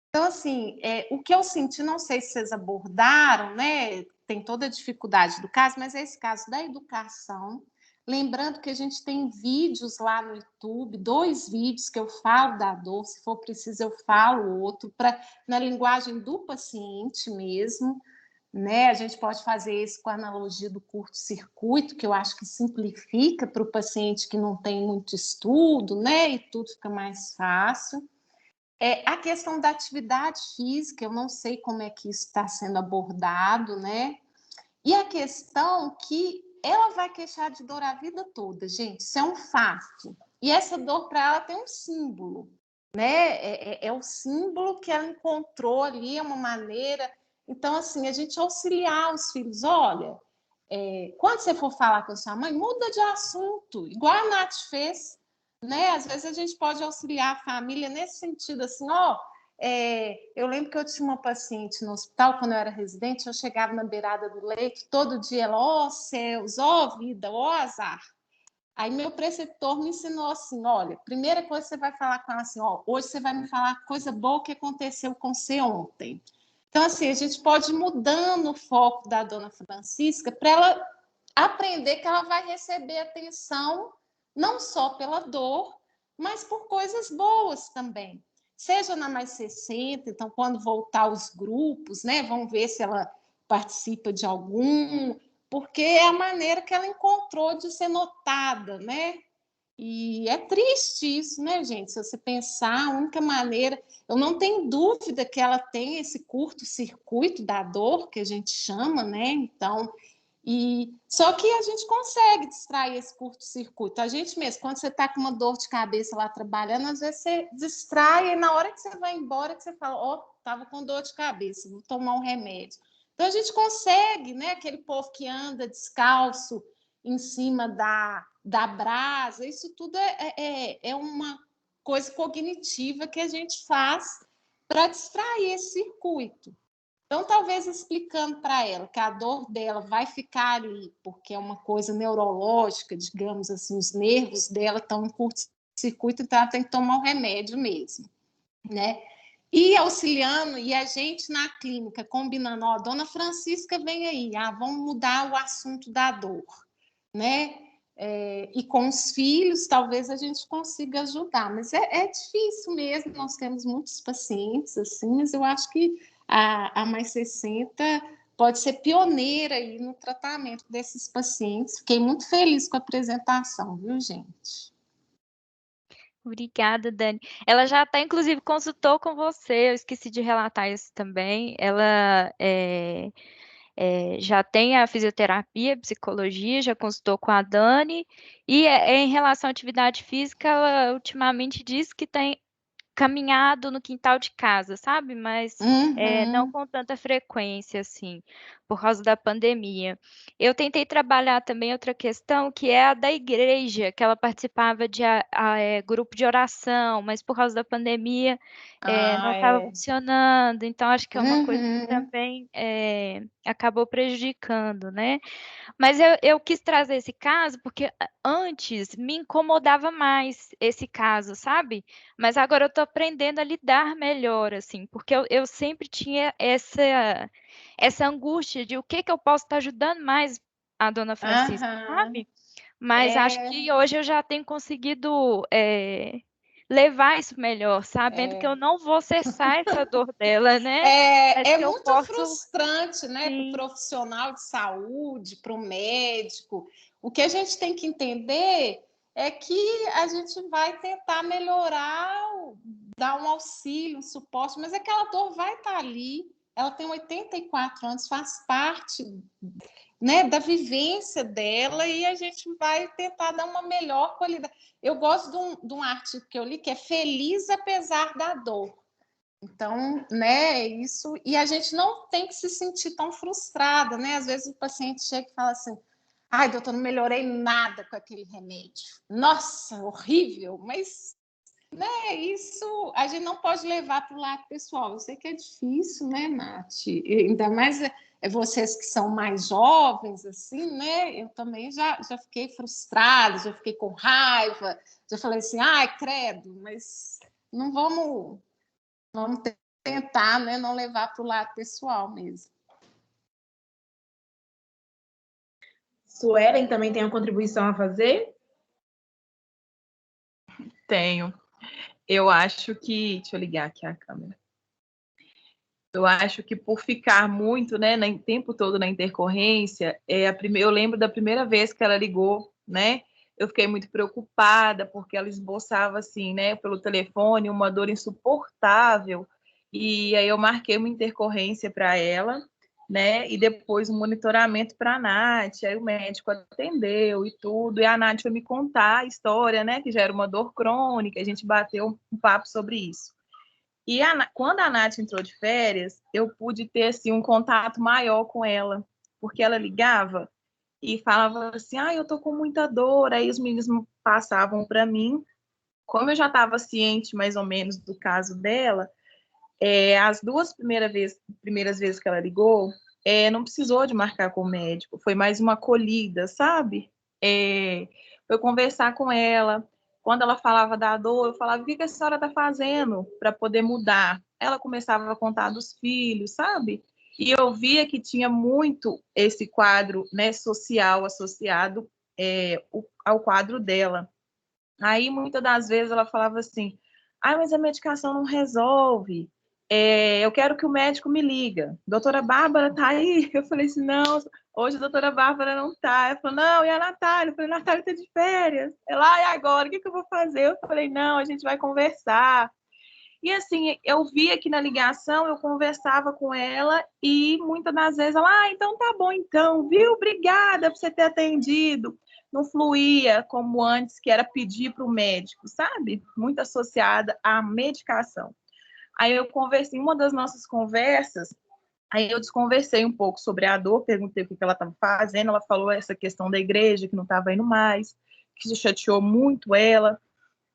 Então, assim, o que eu senti, não sei se vocês abordaram, né? Tem toda a dificuldade do caso, mas é esse caso da educação. Lembrando que a gente tem vídeos lá no YouTube, 2 vídeos que eu falo da dor, se for preciso eu falo outro, na linguagem do paciente mesmo, né? A gente pode fazer isso com a analogia do curto-circuito, que eu acho que simplifica para o paciente que não tem muito estudo, né? E tudo fica mais fácil. A questão da atividade física, eu não sei como é que isso está sendo abordado, né? E a questão que ela vai queixar de dor a vida toda, gente, isso é um fato. E essa dor para ela tem um símbolo, né? É o símbolo que ela encontrou ali, é uma maneira Então, assim, a gente auxiliar os filhos, olha, quando você for falar com a sua mãe, muda de assunto, igual a Nath fez, né? Às vezes a gente pode auxiliar a família nesse sentido, assim, eu lembro que eu tinha uma paciente no hospital, quando eu era residente, eu chegava na beirada do leito, todo dia ela, ó céus, ó vida, ó azar. Aí meu preceptor me ensinou assim, olha, primeira coisa que você vai falar com ela assim, hoje você vai me falar coisa boa que aconteceu com você ontem. Então, assim, a gente pode ir mudando o foco da dona Francisca para ela aprender que ela vai receber atenção não só pela dor, mas por coisas boas também. Seja na Mais 60, então, quando voltar os grupos, né, vamos ver se ela participa de algum, porque é a maneira que ela encontrou de ser notada, né? E é triste isso, né, gente? Se você pensar, a única maneira... Eu não tenho dúvida que ela tem esse curto-circuito da dor, que a gente chama, né? Então, só que a gente consegue distrair esse curto-circuito. A gente mesmo, quando você está com uma dor de cabeça lá trabalhando, às vezes você distrai e na hora que você vai embora, que você fala, estava com dor de cabeça, vou tomar um remédio. Então, a gente consegue, né? Aquele povo que anda descalço em cima da brasa, isso tudo é uma coisa cognitiva que a gente faz para distrair esse circuito. Então, talvez explicando para ela que a dor dela vai ficar ali, porque é uma coisa neurológica, digamos assim, os nervos dela estão em curto-circuito, então ela tem que tomar um remédio mesmo, né? E auxiliando, e a gente na clínica combinando, dona Francisca vem aí, vamos mudar o assunto da dor, né? E com os filhos, talvez a gente consiga ajudar, mas é difícil mesmo, nós temos muitos pacientes assim, mas eu acho que a Mais 60 pode ser pioneira aí no tratamento desses pacientes. Fiquei muito feliz com a apresentação, viu, gente? Obrigada, Dani. Ela já até, inclusive, consultou com você, eu esqueci de relatar isso também. Ela já tem a fisioterapia, psicologia, já consultou com a Dani, e em relação à atividade física, ela ultimamente diz que tem caminhado no quintal de casa, sabe? Mas não com tanta frequência, assim, por causa da pandemia. Eu tentei trabalhar também outra questão, que é a da igreja, que ela participava de grupo de oração, mas por causa da pandemia não estava funcionando, então acho que é uma coisa que também acabou prejudicando, né? Mas eu quis trazer esse caso porque antes me incomodava mais esse caso, sabe? Mas agora eu estou aprendendo a lidar melhor, assim, porque eu sempre tinha essa angústia de o que eu posso estar ajudando mais a dona Francisca, sabe? Mas acho que hoje eu já tenho conseguido levar isso melhor, sabendo que eu não vou cessar essa dor dela, né? É muito frustrante, né, para o profissional de saúde, para o médico. O que a gente tem que entender é que a gente vai tentar melhorar, dar um auxílio, um suporte, mas aquela dor vai estar ali. Ela tem 84 anos, faz parte, né, da vivência dela e a gente vai tentar dar uma melhor qualidade. Eu gosto de um artigo que eu li que é Feliz Apesar da Dor. Então, né, isso... E a gente não tem que se sentir tão frustrada, né? Às vezes o paciente chega e fala assim, ai, doutor, não melhorei nada com aquele remédio. Nossa, horrível, mas... Né, isso a gente não pode levar para o lado pessoal. Eu sei que é difícil, né, Nath? Ainda mais vocês que são mais jovens, assim, né? Eu também já fiquei frustrada, já fiquei com raiva, já falei assim, ai, credo, mas não vamos tentar, né, não levar para o lado pessoal mesmo. Suelen também tem uma contribuição a fazer? Tenho. Eu acho que... Deixa eu ligar aqui a câmera. Eu acho que por ficar muito, né, o tempo todo na intercorrência, eu lembro da primeira vez que ela ligou, né? Eu fiquei muito preocupada, porque ela esboçava, assim, né, pelo telefone, uma dor insuportável. E aí eu marquei uma intercorrência para ela, né? E depois um monitoramento para a Nath. Aí o médico atendeu e tudo. E a Nath foi me contar a história, né? Que já era uma dor crônica. A gente bateu um papo sobre isso. E quando a Nath entrou de férias, eu pude ter assim, um contato maior com ela, porque ela ligava e falava assim, eu tô com muita dor, aí os meninos passavam para mim. Como eu já estava ciente mais ou menos do caso dela, as duas primeiras vezes que ela ligou, não precisou de marcar com o médico, foi mais uma acolhida, sabe? Foi conversar com ela. Quando ela falava da dor, eu falava, o que a senhora está fazendo para poder mudar? Ela começava a contar dos filhos, sabe? E eu via que tinha muito esse quadro, né, social associado ao quadro dela. Aí, muitas das vezes, ela falava assim, mas a medicação não resolve, eu quero que o médico me liga. Doutora Bárbara tá aí? Eu falei assim, não, hoje a doutora Bárbara não tá. Ela falou, não, e a Natália? Eu falei, Natália tá de férias. Ela, e agora? O que eu vou fazer? Eu falei, não, a gente vai conversar. E assim, eu via que na ligação eu conversava com ela e muitas das vezes ela, então tá bom então, viu? Obrigada por você ter atendido. Não fluía como antes, que era pedir para o médico, sabe? Muito associada à medicação. Aí eu conversei, em uma das nossas conversas, aí eu desconversei um pouco sobre a dor, perguntei o que ela estava fazendo, ela falou essa questão da igreja, que não estava indo mais, que isso chateou muito ela.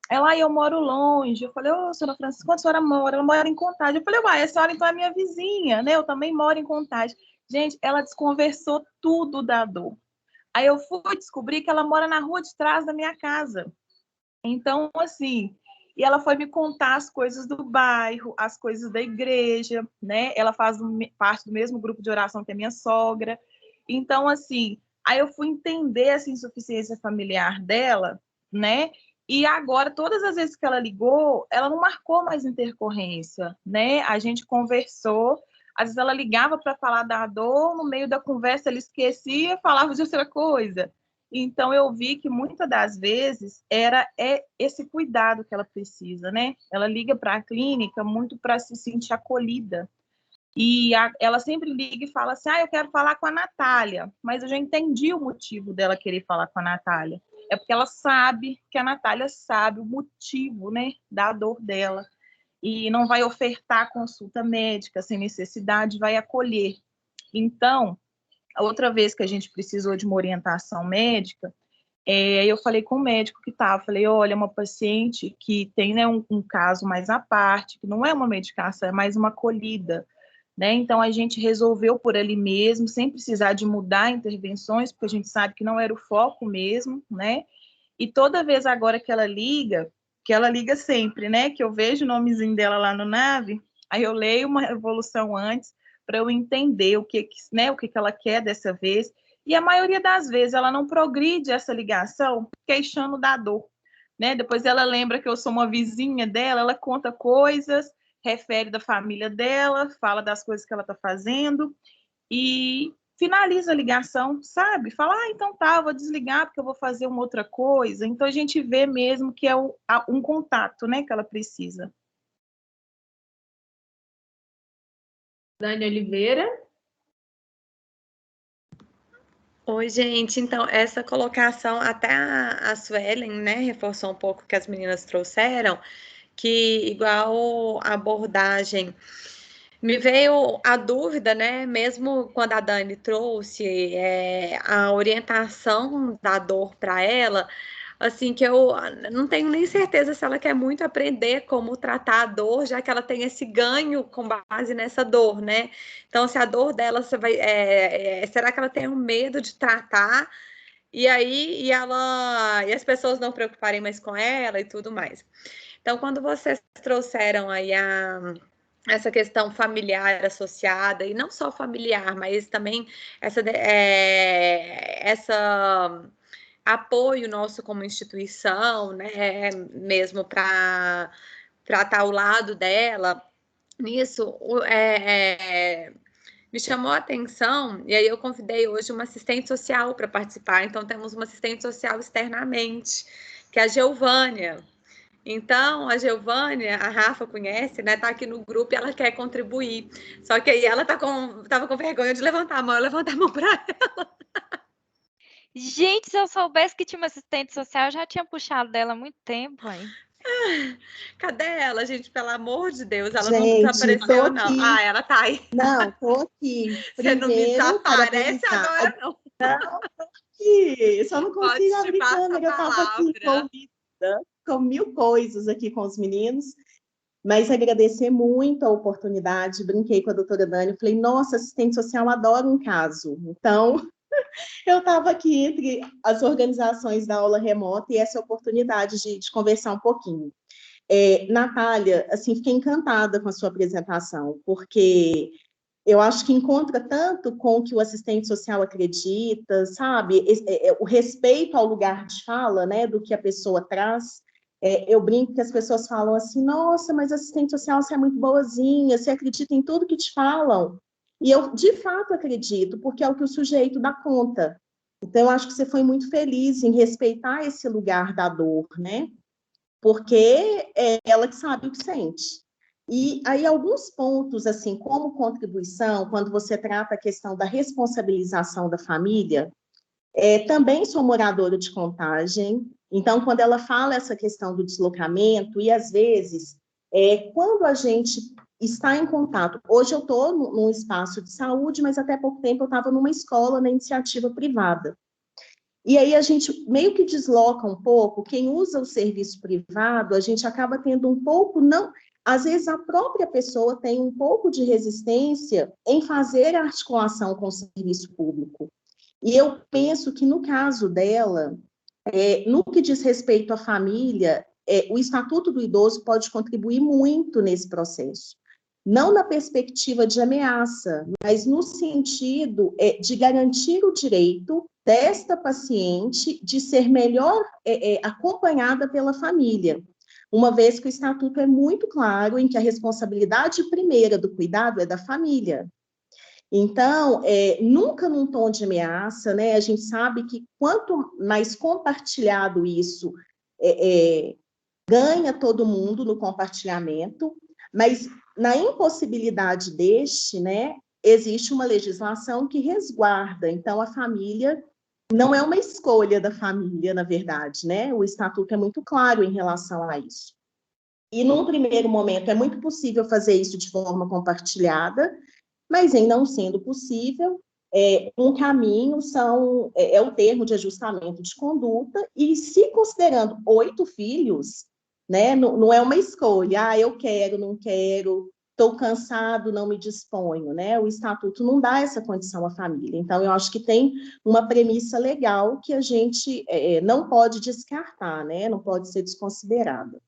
Ela, eu moro longe. Eu falei, senhora Francisca, onde a senhora mora? Ela mora em Contagem. Eu falei, a senhora então é minha vizinha, né? Eu também moro em Contagem. Gente, ela desconversou tudo da dor. Aí eu fui descobrir que ela mora na rua de trás da minha casa. Então, assim, e ela foi me contar as coisas do bairro, as coisas da igreja, né? Ela faz parte do mesmo grupo de oração que a minha sogra. Então, assim, aí eu fui entender essa insuficiência familiar dela, né? E agora, todas as vezes que ela ligou, ela não marcou mais intercorrência, né? A gente conversou, às vezes ela ligava para falar da dor, no meio da conversa ela esquecia, falava de outra coisa. Então, eu vi que muitas das vezes é esse cuidado que ela precisa, né? Ela liga para a clínica muito para se sentir acolhida. E ela sempre liga e fala assim, eu quero falar com a Natália, mas eu já entendi o motivo dela querer falar com a Natália. É porque ela sabe que a Natália sabe o motivo, né, da dor dela. E não vai ofertar consulta médica sem necessidade, vai acolher. Então, a outra vez que a gente precisou de uma orientação médica, eu falei com o médico que estava, falei, olha, uma paciente que tem, né, um caso mais à parte, que não é uma medicação, é mais uma acolhida, né? Então, a gente resolveu por ali mesmo, sem precisar de mudar intervenções, porque a gente sabe que não era o foco mesmo, né? E toda vez agora que ela liga sempre, né? Que eu vejo o nomezinho dela lá no NAVE, aí eu leio uma evolução antes, para eu entender o que ela quer dessa vez. E a maioria das vezes ela não progride essa ligação queixando da dor, né? Depois ela lembra que eu sou uma vizinha dela, ela conta coisas, refere da família dela, fala das coisas que ela está fazendo e finaliza a ligação, sabe? Fala, então tá, vou desligar porque eu vou fazer uma outra coisa. Então a gente vê mesmo que é um contato, né, que ela precisa. Dani Oliveira. Oi, gente. Então, essa colocação, até a Suelen, né, reforçou um pouco que as meninas trouxeram, que igual a abordagem, me veio a dúvida, né, mesmo quando a Dani trouxe a orientação da dor para ela, assim, que eu não tenho nem certeza se ela quer muito aprender como tratar a dor, já que ela tem esse ganho com base nessa dor, né? Então, se a dor dela, será que ela tem um medo de tratar? E aí, e as pessoas não preocuparem mais com ela e tudo mais. Então, quando vocês trouxeram aí essa questão familiar associada, e não só familiar, mas também essa apoio nosso como instituição, né, mesmo para estar ao lado dela, nisso me chamou a atenção, e aí eu convidei hoje uma assistente social para participar, então temos uma assistente social externamente, que é a Geovânia. Então, a Geovânia, a Rafa conhece, né? Tá aqui no grupo e ela quer contribuir. Só que aí ela tava com vergonha de levantar a mão, eu levantei a mão para ela. Gente, se eu soubesse que tinha uma assistente social, eu já tinha puxado dela há muito tempo, hein? Cadê ela, gente? Pelo amor de Deus, ela não Gente, desapareceu, tô não. aqui. Ah, ela tá aí. Não, tô aqui. Você não me Primeiro, desaparece parabenizar. agora, não. Não, tô aqui. Só não Pode consigo te abrir passar a câmera. Eu tava aqui palavra. envolvida com 1000 coisas aqui com os meninos. Mas agradecer muito a oportunidade. Brinquei com a doutora Dani. Falei, nossa, assistente social adora um caso. Então, eu estava aqui entre as organizações da aula remota e essa oportunidade de conversar um pouquinho. Natália, assim, fiquei encantada com a sua apresentação, porque eu acho que encontra tanto com o que o assistente social acredita, sabe? O respeito ao lugar de fala, né, do que a pessoa traz. Eu brinco que as pessoas falam assim, nossa, mas assistente social, você é muito boazinha, você acredita em tudo que te falam. E eu, de fato, acredito, porque é o que o sujeito dá conta. Então, eu acho que você foi muito feliz em respeitar esse lugar da dor, né? Porque é ela que sabe o que sente. E aí, alguns pontos, assim, como contribuição, quando você trata a questão da responsabilização da família, também sou moradora de Contagem, então, quando ela fala essa questão do deslocamento, e às vezes, quando a gente está em contato, hoje eu estou num espaço de saúde, mas até pouco tempo eu estava numa escola na iniciativa privada. E aí a gente meio que desloca um pouco, quem usa o serviço privado, a gente acaba tendo um pouco, não, às vezes a própria pessoa tem um pouco de resistência em fazer a articulação com o serviço público. E eu penso que no caso dela, no que diz respeito à família, o Estatuto do Idoso pode contribuir muito nesse processo. Não na perspectiva de ameaça, mas no sentido de garantir o direito desta paciente de ser melhor acompanhada pela família, uma vez que o Estatuto é muito claro em que a responsabilidade primeira do cuidado é da família. Então, nunca num tom de ameaça, né? A gente sabe que quanto mais compartilhado isso, ganha todo mundo no compartilhamento, mas na impossibilidade deste, né, existe uma legislação que resguarda. Então, a família não é uma escolha da família, na verdade, né? O Estatuto é muito claro em relação a isso. E, num primeiro momento, é muito possível fazer isso de forma compartilhada, mas, em não sendo possível, um caminho é o termo de ajustamento de conduta, e se considerando 8 filhos, né, não é uma escolha, eu quero, não quero, estou cansado, não me disponho, né? O Estatuto não dá essa condição à família. Então, eu acho que tem uma premissa legal que a gente não pode descartar, né? Não pode ser desconsiderada.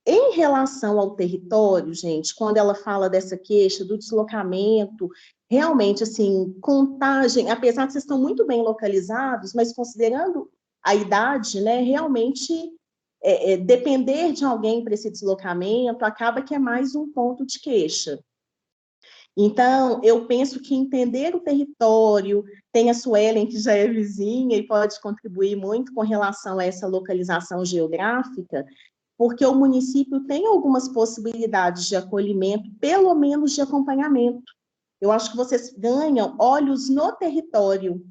Em relação ao território, gente, quando ela fala dessa queixa do deslocamento, realmente, assim, Contagem, apesar de vocês estão muito bem localizados, mas considerando a idade, né, realmente depender de alguém para esse deslocamento acaba que é mais um ponto de queixa. Então, eu penso que entender o território, tem a Suelen, que já é vizinha e pode contribuir muito com relação a essa localização geográfica, porque o município tem algumas possibilidades de acolhimento, pelo menos de acompanhamento. Eu acho que vocês ganham olhos no território,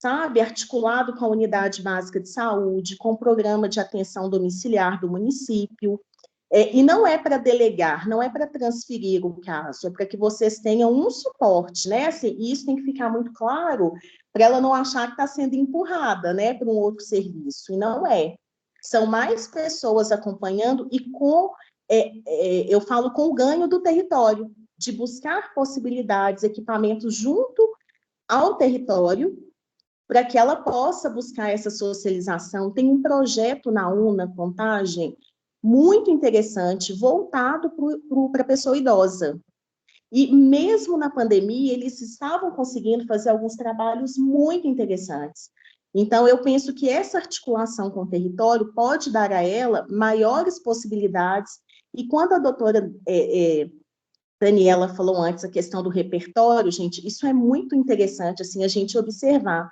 sabe? Articulado com a unidade básica de saúde, com o programa de atenção domiciliar do município. E não é para delegar, não é para transferir o caso, é para que vocês tenham um suporte, né? Assim, isso tem que ficar muito claro, para ela não achar que está sendo empurrada, né, para um outro serviço, e não é. São mais pessoas acompanhando e eu falo com o ganho do território, de buscar possibilidades, equipamentos junto ao território, para que ela possa buscar essa socialização. Tem um projeto na UNA Contagem muito interessante, voltado para a pessoa idosa. E mesmo na pandemia, eles estavam conseguindo fazer alguns trabalhos muito interessantes. Então, eu penso que essa articulação com o território pode dar a ela maiores possibilidades. E quando a doutora Daniela falou antes a questão do repertório, gente, isso é muito interessante, assim, a gente observar.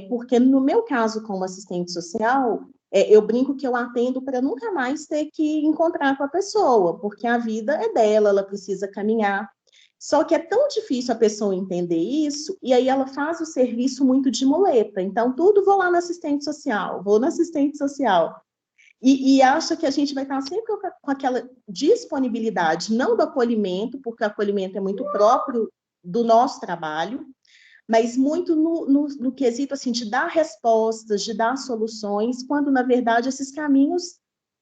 Porque no meu caso, como assistente social, eu brinco que eu atendo para nunca mais ter que encontrar com a pessoa, porque a vida é dela, ela precisa caminhar. Só que é tão difícil a pessoa entender isso, e aí ela faz o serviço muito de muleta. Então, tudo vou lá no assistente social, vou no assistente social. e acha que a gente vai estar sempre com aquela disponibilidade, não do acolhimento, porque o acolhimento é muito próprio do nosso trabalho, mas muito no quesito assim, de dar respostas, de dar soluções, quando, na verdade, esses caminhos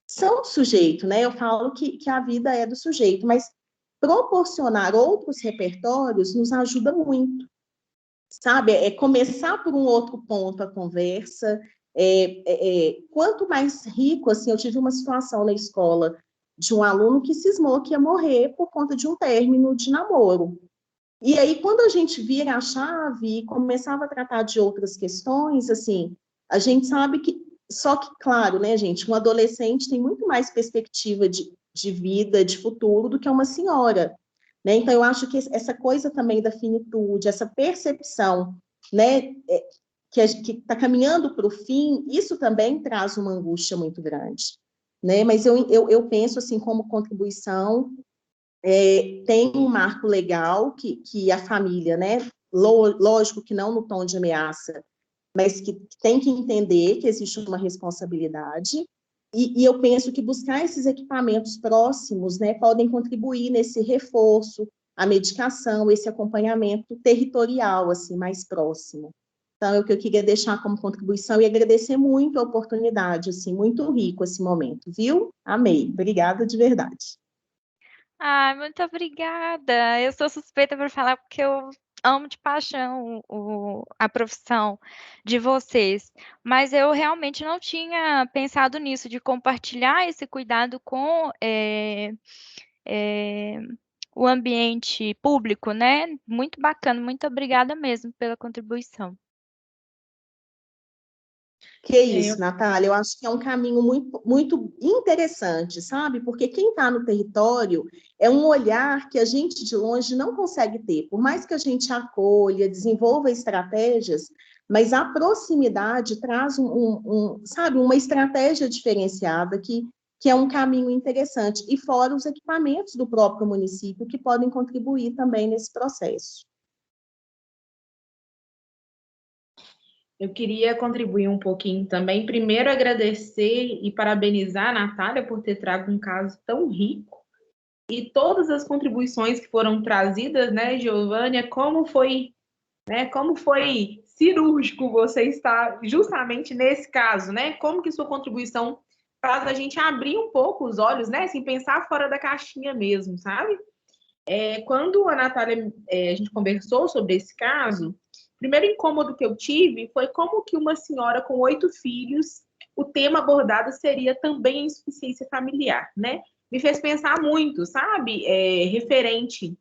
são do sujeito, né? Eu falo que a vida é do sujeito, mas proporcionar outros repertórios nos ajuda muito, sabe? É começar por um outro ponto a conversa. Quanto mais rico, assim, eu tive uma situação na escola de um aluno que cismou que ia morrer por conta de um término de namoro. E aí, quando a gente vira a chave e começava a tratar de outras questões, assim, a gente sabe que, só que, claro, né, gente, um adolescente tem muito mais perspectiva de vida, de futuro, do que uma senhora, né? Então, eu acho que essa coisa também da finitude, essa percepção, né, que está caminhando para o fim, isso também traz uma angústia muito grande, né? Mas eu penso, assim, como contribuição, tem um marco legal que a família, né? Lógico que não no tom de ameaça, mas que tem que entender que existe uma responsabilidade, e eu penso que buscar esses equipamentos próximos, né, podem contribuir nesse reforço, a medicação, esse acompanhamento territorial, assim, mais próximo. Então, é o que eu queria deixar como contribuição e agradecer muito a oportunidade, assim, muito rico esse momento, viu? Amei, obrigada de verdade. Ai, muito obrigada. Eu sou suspeita para falar porque eu amo de paixão a profissão de vocês, mas eu realmente não tinha pensado nisso, de compartilhar esse cuidado com o ambiente público, né? Muito bacana, muito obrigada mesmo pela contribuição. Que isso, Natália, eu acho que é um caminho muito, muito interessante, sabe? Porque quem está no território é um olhar que a gente de longe não consegue ter. Por mais que a gente acolha, desenvolva estratégias, mas a proximidade traz sabe, uma estratégia diferenciada que é um caminho interessante. E fora os equipamentos do próprio município que podem contribuir também nesse processo. Eu queria contribuir um pouquinho também. Primeiro, agradecer e parabenizar a Natália por ter trago um caso tão rico e todas as contribuições que foram trazidas, né, Giovânia, como foi cirúrgico você estar justamente nesse caso, né? Como que sua contribuição faz a gente abrir um pouco os olhos, né? Assim, pensar fora da caixinha mesmo, sabe? Quando a Natália, a gente conversou sobre esse caso, o primeiro incômodo que eu tive foi como que uma senhora com 8 filhos, o tema abordado seria também a insuficiência familiar, né? Me fez pensar muito, sabe? Referente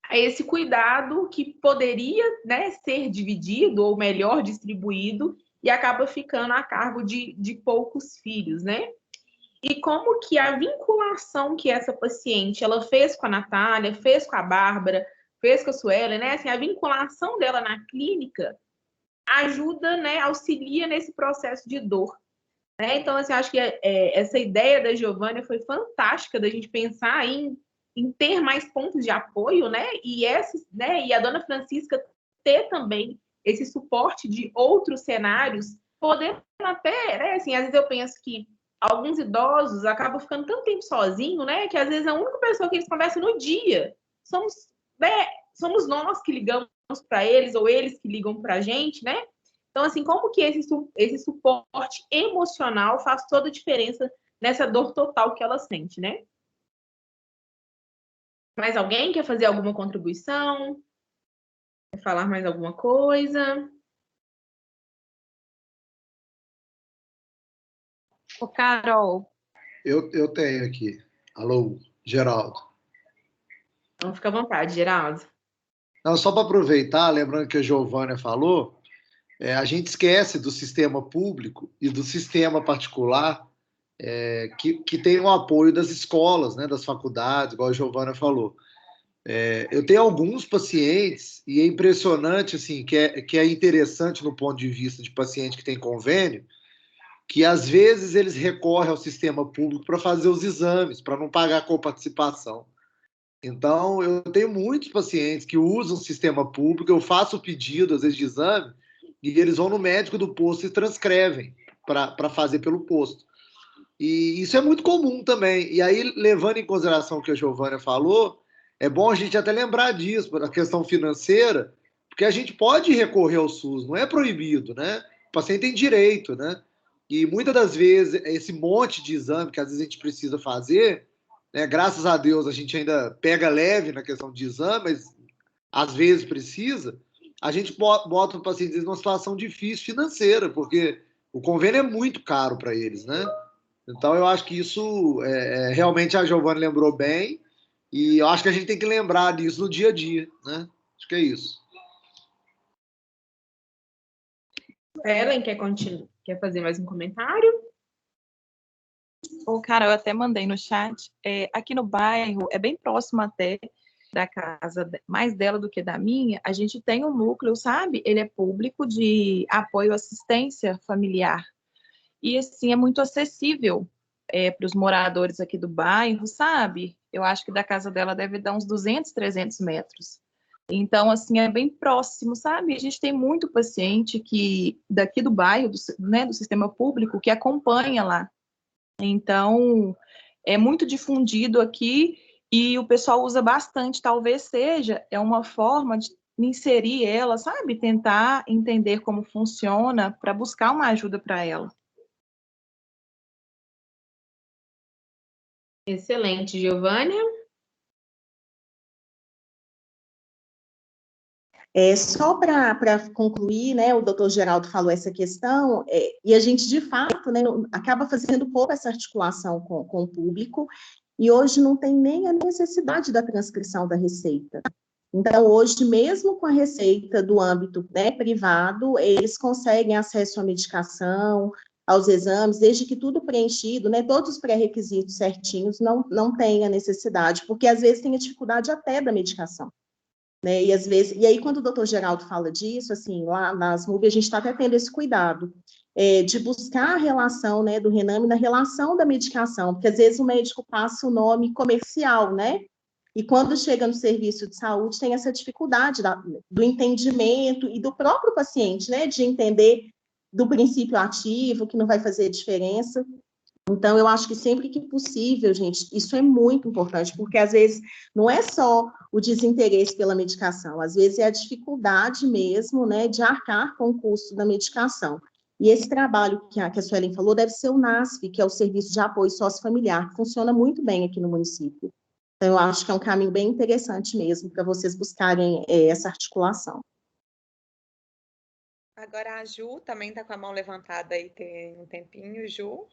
a esse cuidado que poderia, né, ser dividido ou melhor distribuído e acaba ficando a cargo de poucos filhos, né? E como que a vinculação que essa paciente ela fez com a Natália, fez com a Bárbara, fez com a Suelen, né? Assim, a vinculação dela na clínica ajuda, né? Auxilia nesse processo de dor. Né? Então, assim, acho que essa ideia da Giovânia foi fantástica da gente pensar em ter mais pontos de apoio, né? E a dona Francisca ter também esse suporte de outros cenários, podendo até, né? Assim, às vezes eu penso que alguns idosos acabam ficando tanto tempo sozinhos, né? Que às vezes a única pessoa que eles conversam no dia somos nós que ligamos para eles, ou eles que ligam para a gente, né? Então, assim, como que esse suporte emocional faz toda a diferença nessa dor total que ela sente, né? Mais alguém quer fazer alguma contribuição? Quer falar mais alguma coisa? Ô, Carol. Eu tenho aqui. Alô, Geraldo. Então, fica à vontade, Geraldo. Não, só para aproveitar, lembrando que a Giovânia falou, a gente esquece do sistema público e do sistema particular que tem o apoio das escolas, né, das faculdades, igual a Giovânia falou. Eu tenho alguns pacientes, e é impressionante, assim, que é interessante no ponto de vista de paciente que tem convênio, que às vezes eles recorrem ao sistema público para fazer os exames, para não pagar coparticipação. Então, eu tenho muitos pacientes que usam o sistema público, eu faço o pedido, às vezes, de exame, e eles vão no médico do posto e transcrevem para fazer pelo posto. E isso é muito comum também. E aí, levando em consideração o que a Giovânia falou, é bom a gente até lembrar disso, da questão financeira, porque a gente pode recorrer ao SUS, não é proibido, né? O paciente tem direito, né? E muitas das vezes, esse monte de exame que às vezes a gente precisa fazer, né, graças a Deus a gente ainda pega leve na questão de exame, mas às vezes precisa, a gente bota o paciente numa situação difícil financeira, porque o convênio é muito caro para eles, né? Então, eu acho que isso realmente a Giovana lembrou bem, e eu acho que a gente tem que lembrar disso no dia a dia, né? Acho que é isso. Ellen, quer fazer mais um comentário? Cara, eu até mandei no chat. Aqui no bairro, é bem próximo até da casa, mais dela do que da minha, a gente tem um núcleo, sabe? Ele é público de apoio à assistência familiar. E, assim, é muito acessível para os moradores aqui do bairro, sabe? Eu acho que da casa dela deve dar uns 200, 300 metros. Então, assim, é bem próximo, sabe? A gente tem muito paciente que daqui do bairro, do sistema público, que acompanha lá. Então, é muito difundido aqui e o pessoal usa bastante. Talvez seja uma forma de inserir ela, sabe? Tentar entender como funciona para buscar uma ajuda para ela. Excelente, Giovânia. Só para concluir, né, o doutor Geraldo falou essa questão, e a gente, de fato, né, acaba fazendo pouco essa articulação com o público, e hoje não tem nem a necessidade da transcrição da receita. Então, hoje, mesmo com a receita do âmbito, né, privado, eles conseguem acesso à medicação, aos exames, desde que tudo preenchido, né, todos os pré-requisitos certinhos, não tem a necessidade, porque às vezes tem a dificuldade até da medicação. Né? E às vezes, e aí quando o doutor Geraldo fala disso, assim, lá nas MUB a gente está até tendo esse cuidado de buscar a relação, né, do Rename na relação da medicação, porque às vezes o médico passa o nome comercial, né, e quando chega no serviço de saúde tem essa dificuldade do entendimento e do próprio paciente, né, de entender do princípio ativo, que não vai fazer diferença. Então, eu acho que sempre que possível, gente, isso é muito importante, porque às vezes não é só o desinteresse pela medicação, às vezes é a dificuldade mesmo, né, de arcar com o custo da medicação. E esse trabalho que a Suelen falou deve ser o NASF, que é o Serviço de Apoio Sociofamiliar, que funciona muito bem aqui no município. Então, eu acho que é um caminho bem interessante mesmo para vocês buscarem essa articulação. Agora a Ju também está com a mão levantada aí tem um tempinho, Ju.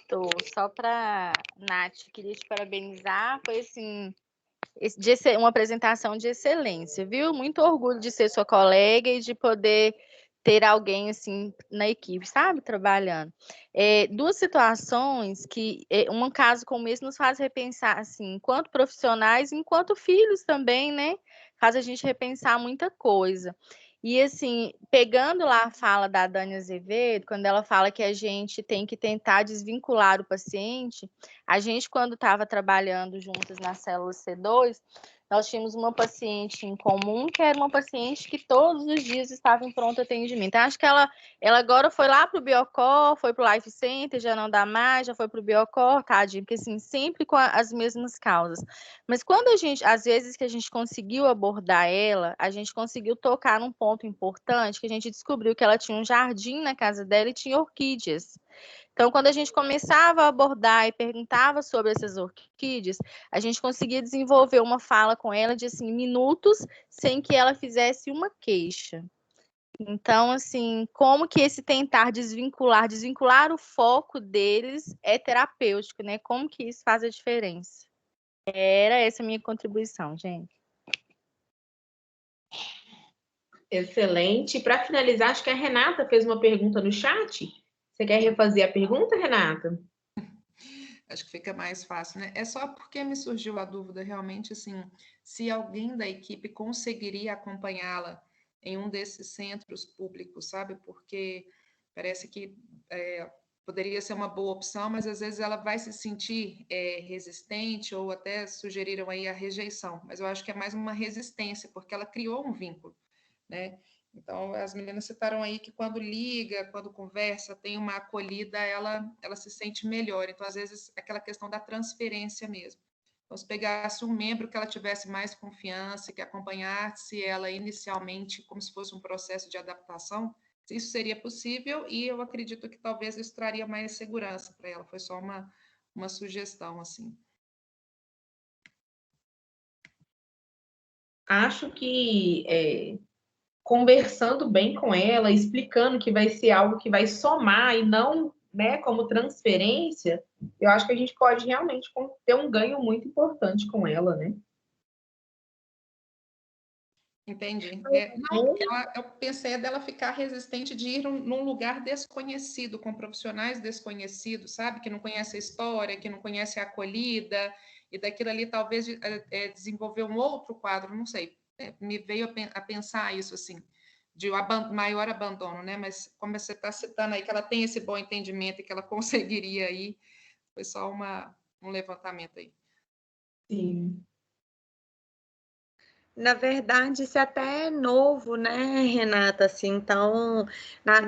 Tô só para Nath, queria te parabenizar, foi assim, uma apresentação de excelência, viu? Muito orgulho de ser sua colega e de poder ter alguém assim na equipe, sabe? Trabalhando. Duas situações que, um caso como esse nos faz repensar, assim, enquanto profissionais, enquanto filhos também, né? Faz a gente repensar muita coisa. E, assim, pegando lá a fala da Dani Azevedo, quando ela fala que a gente tem que tentar desvincular o paciente, a gente, quando estava trabalhando juntas na célula C2, nós tínhamos uma paciente em comum, que era uma paciente que todos os dias estava em pronto atendimento. Então, acho que ela agora foi lá para o Biocor, foi para o Life Center, já não dá mais, já foi para o Biocor, tadinho, porque assim, sempre com as mesmas causas. Mas quando a gente, às vezes que a gente conseguiu abordar ela, a gente conseguiu tocar num ponto importante, que a gente descobriu que ela tinha um jardim na casa dela e tinha orquídeas. Então, quando a gente começava a abordar e perguntava sobre essas orquídeas, a gente conseguia desenvolver uma fala com ela de assim, minutos sem que ela fizesse uma queixa. Então, assim, como que esse tentar desvincular o foco deles é terapêutico, né? Como que isso faz a diferença? Era essa a minha contribuição, gente. Excelente. Para finalizar, acho que a Renata fez uma pergunta no chat. Você quer refazer a pergunta, Renata? Acho que fica mais fácil, né? É só porque me surgiu a dúvida realmente, assim, se alguém da equipe conseguiria acompanhá-la em um desses centros públicos, sabe? Porque parece que poderia ser uma boa opção, mas às vezes ela vai se sentir resistente ou até sugeriram aí a rejeição. Mas eu acho que é mais uma resistência, porque ela criou um vínculo, né? Então, as meninas citaram aí que quando liga, quando conversa, tem uma acolhida, ela se sente melhor. Então, às vezes, aquela questão da transferência mesmo. Então, se pegasse um membro que ela tivesse mais confiança, que acompanhasse ela inicialmente como se fosse um processo de adaptação, isso seria possível e eu acredito que talvez isso traria mais segurança para ela. Foi só uma sugestão, assim. Acho que conversando bem com ela, explicando que vai ser algo que vai somar e não, né, como transferência, eu acho que a gente pode realmente ter um ganho muito importante com ela, né? Entendi. Não, eu pensei dela ficar resistente de ir num lugar desconhecido, com profissionais desconhecidos, sabe? Que não conhece a história, que não conhece a acolhida, e daquilo ali talvez desenvolver um outro quadro, não sei. Me veio a pensar isso, assim, de maior abandono, né? Mas como você está citando aí, que ela tem esse bom entendimento e que ela conseguiria ir, foi só um levantamento aí. Sim. Na verdade, isso é até novo, né, Renata? Assim, então,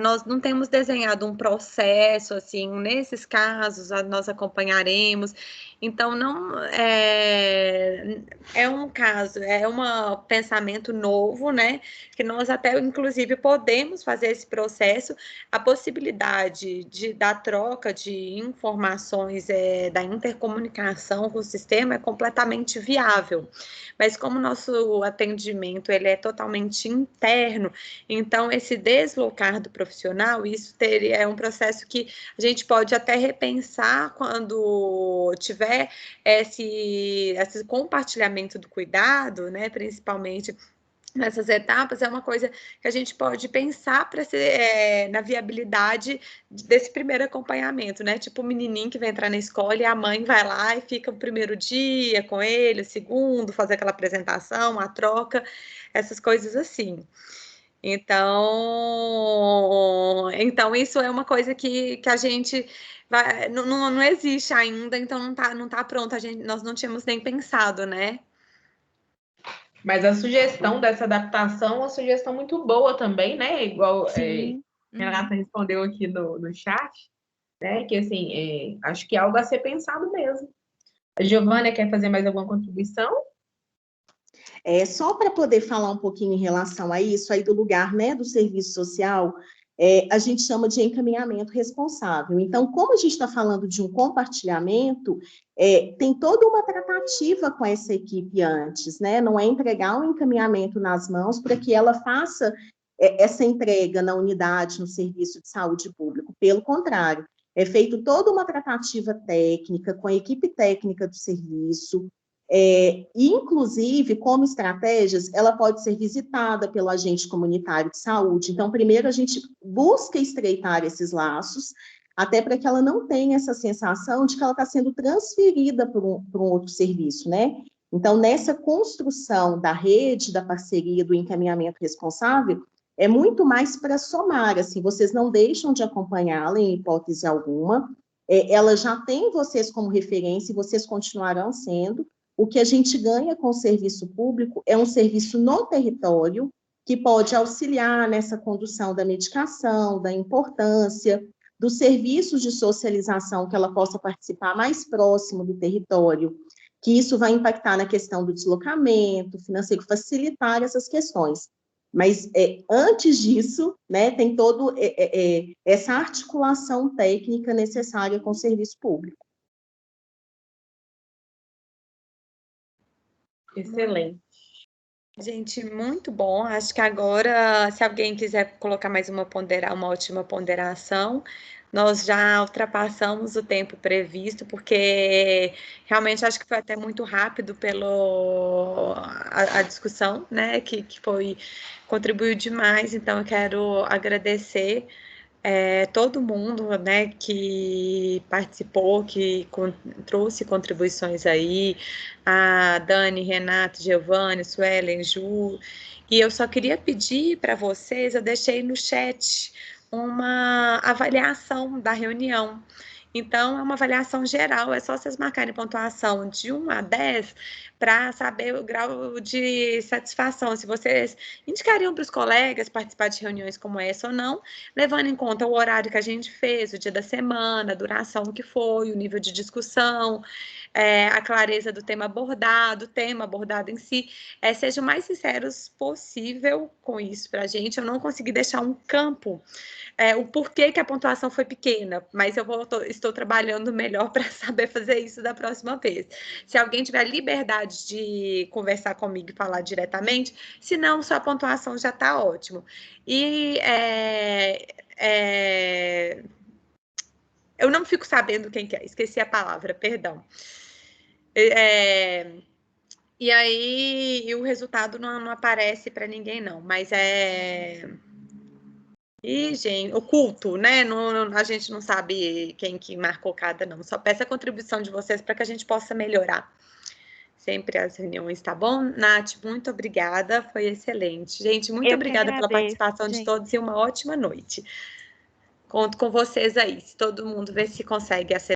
nós não temos desenhado um processo, assim, nesses casos nós acompanharemos. Então, não é um caso, é um pensamento novo, né? Que nós até, inclusive, podemos fazer esse processo. A possibilidade da troca de informações, da intercomunicação com o sistema é completamente viável. Mas como o nosso atendimento ele é totalmente interno, então esse deslocar do profissional, isso é um processo que a gente pode até repensar quando tiver esse compartilhamento do cuidado, né, principalmente nessas etapas, é uma coisa que a gente pode pensar para ser na viabilidade desse primeiro acompanhamento, né? Tipo o menininho que vai entrar na escola e a mãe vai lá e fica o primeiro dia com ele, o segundo, fazer aquela apresentação, a troca, essas coisas assim. Então isso é uma coisa que a gente não existe ainda, então não tá pronto, nós não tínhamos nem pensado, né? Mas a sugestão dessa adaptação é uma sugestão muito boa também, né? Igual a Renata respondeu aqui no chat, né? Que assim, acho que é algo a ser pensado mesmo. A Giovânia quer fazer mais alguma contribuição? Só para poder falar um pouquinho em relação a isso, aí do lugar, né, do serviço social, a gente chama de encaminhamento responsável. Então, como a gente está falando de um compartilhamento, tem toda uma tratativa com essa equipe antes, né? Não é entregar um encaminhamento nas mãos para que ela faça essa entrega na unidade, no serviço de saúde público. Pelo contrário, é feito toda uma tratativa técnica com a equipe técnica do serviço, inclusive, como estratégias, ela pode ser visitada pelo agente comunitário de saúde. Então, primeiro a gente busca estreitar esses laços, até para que ela não tenha essa sensação de que ela está sendo transferida para um outro serviço, né? Então, nessa construção da rede, da parceria, do encaminhamento responsável, é muito mais para somar, assim, vocês não deixam de acompanhá-la em hipótese alguma, ela já tem vocês como referência e vocês continuarão sendo. O que a gente ganha com o serviço público é um serviço no território que pode auxiliar nessa condução da medicação, da importância, dos serviços de socialização, que ela possa participar mais próximo do território, que isso vai impactar na questão do deslocamento financeiro, facilitar essas questões. Mas antes disso, né, tem toda essa articulação técnica necessária com o serviço público. Excelente. Gente, muito bom. Acho que agora, se alguém quiser colocar mais uma última ponderação, nós já ultrapassamos o tempo previsto, porque realmente acho que foi até muito rápido a discussão, né? Que contribuiu demais. Então, eu quero agradecer todo mundo, né, que participou, que trouxe contribuições aí, a Dani, Renato, Giovanni, Suelen, Ju, e eu só queria pedir para vocês, eu deixei no chat uma avaliação da reunião. Então, é uma avaliação geral, é só vocês marcarem pontuação de 1 a 10 para saber o grau de satisfação, se vocês indicariam para os colegas participar de reuniões como essa ou não, levando em conta o horário que a gente fez, o dia da semana, a duração que foi, o nível de discussão, a clareza do tema abordado, o tema abordado em si. Sejam o mais sinceros possível com isso para a gente. Eu não consegui deixar um campo, o porquê que a pontuação foi pequena, mas estou trabalhando melhor para saber fazer isso da próxima vez. Se alguém tiver liberdade de conversar comigo e falar diretamente, se não, sua pontuação já está ótimo. E eu não fico sabendo quem que é, esqueci a palavra, perdão. E aí o resultado não aparece para ninguém, não, mas E, gente, oculto, né? A gente não sabe quem que marcou cada, não. Só peço a contribuição de vocês para que a gente possa melhorar sempre as reuniões, tá bom? Nath, muito obrigada, foi excelente. Gente, muito obrigada pela participação de todos e uma ótima noite. Conto com vocês aí, se todo mundo ver se consegue acessar.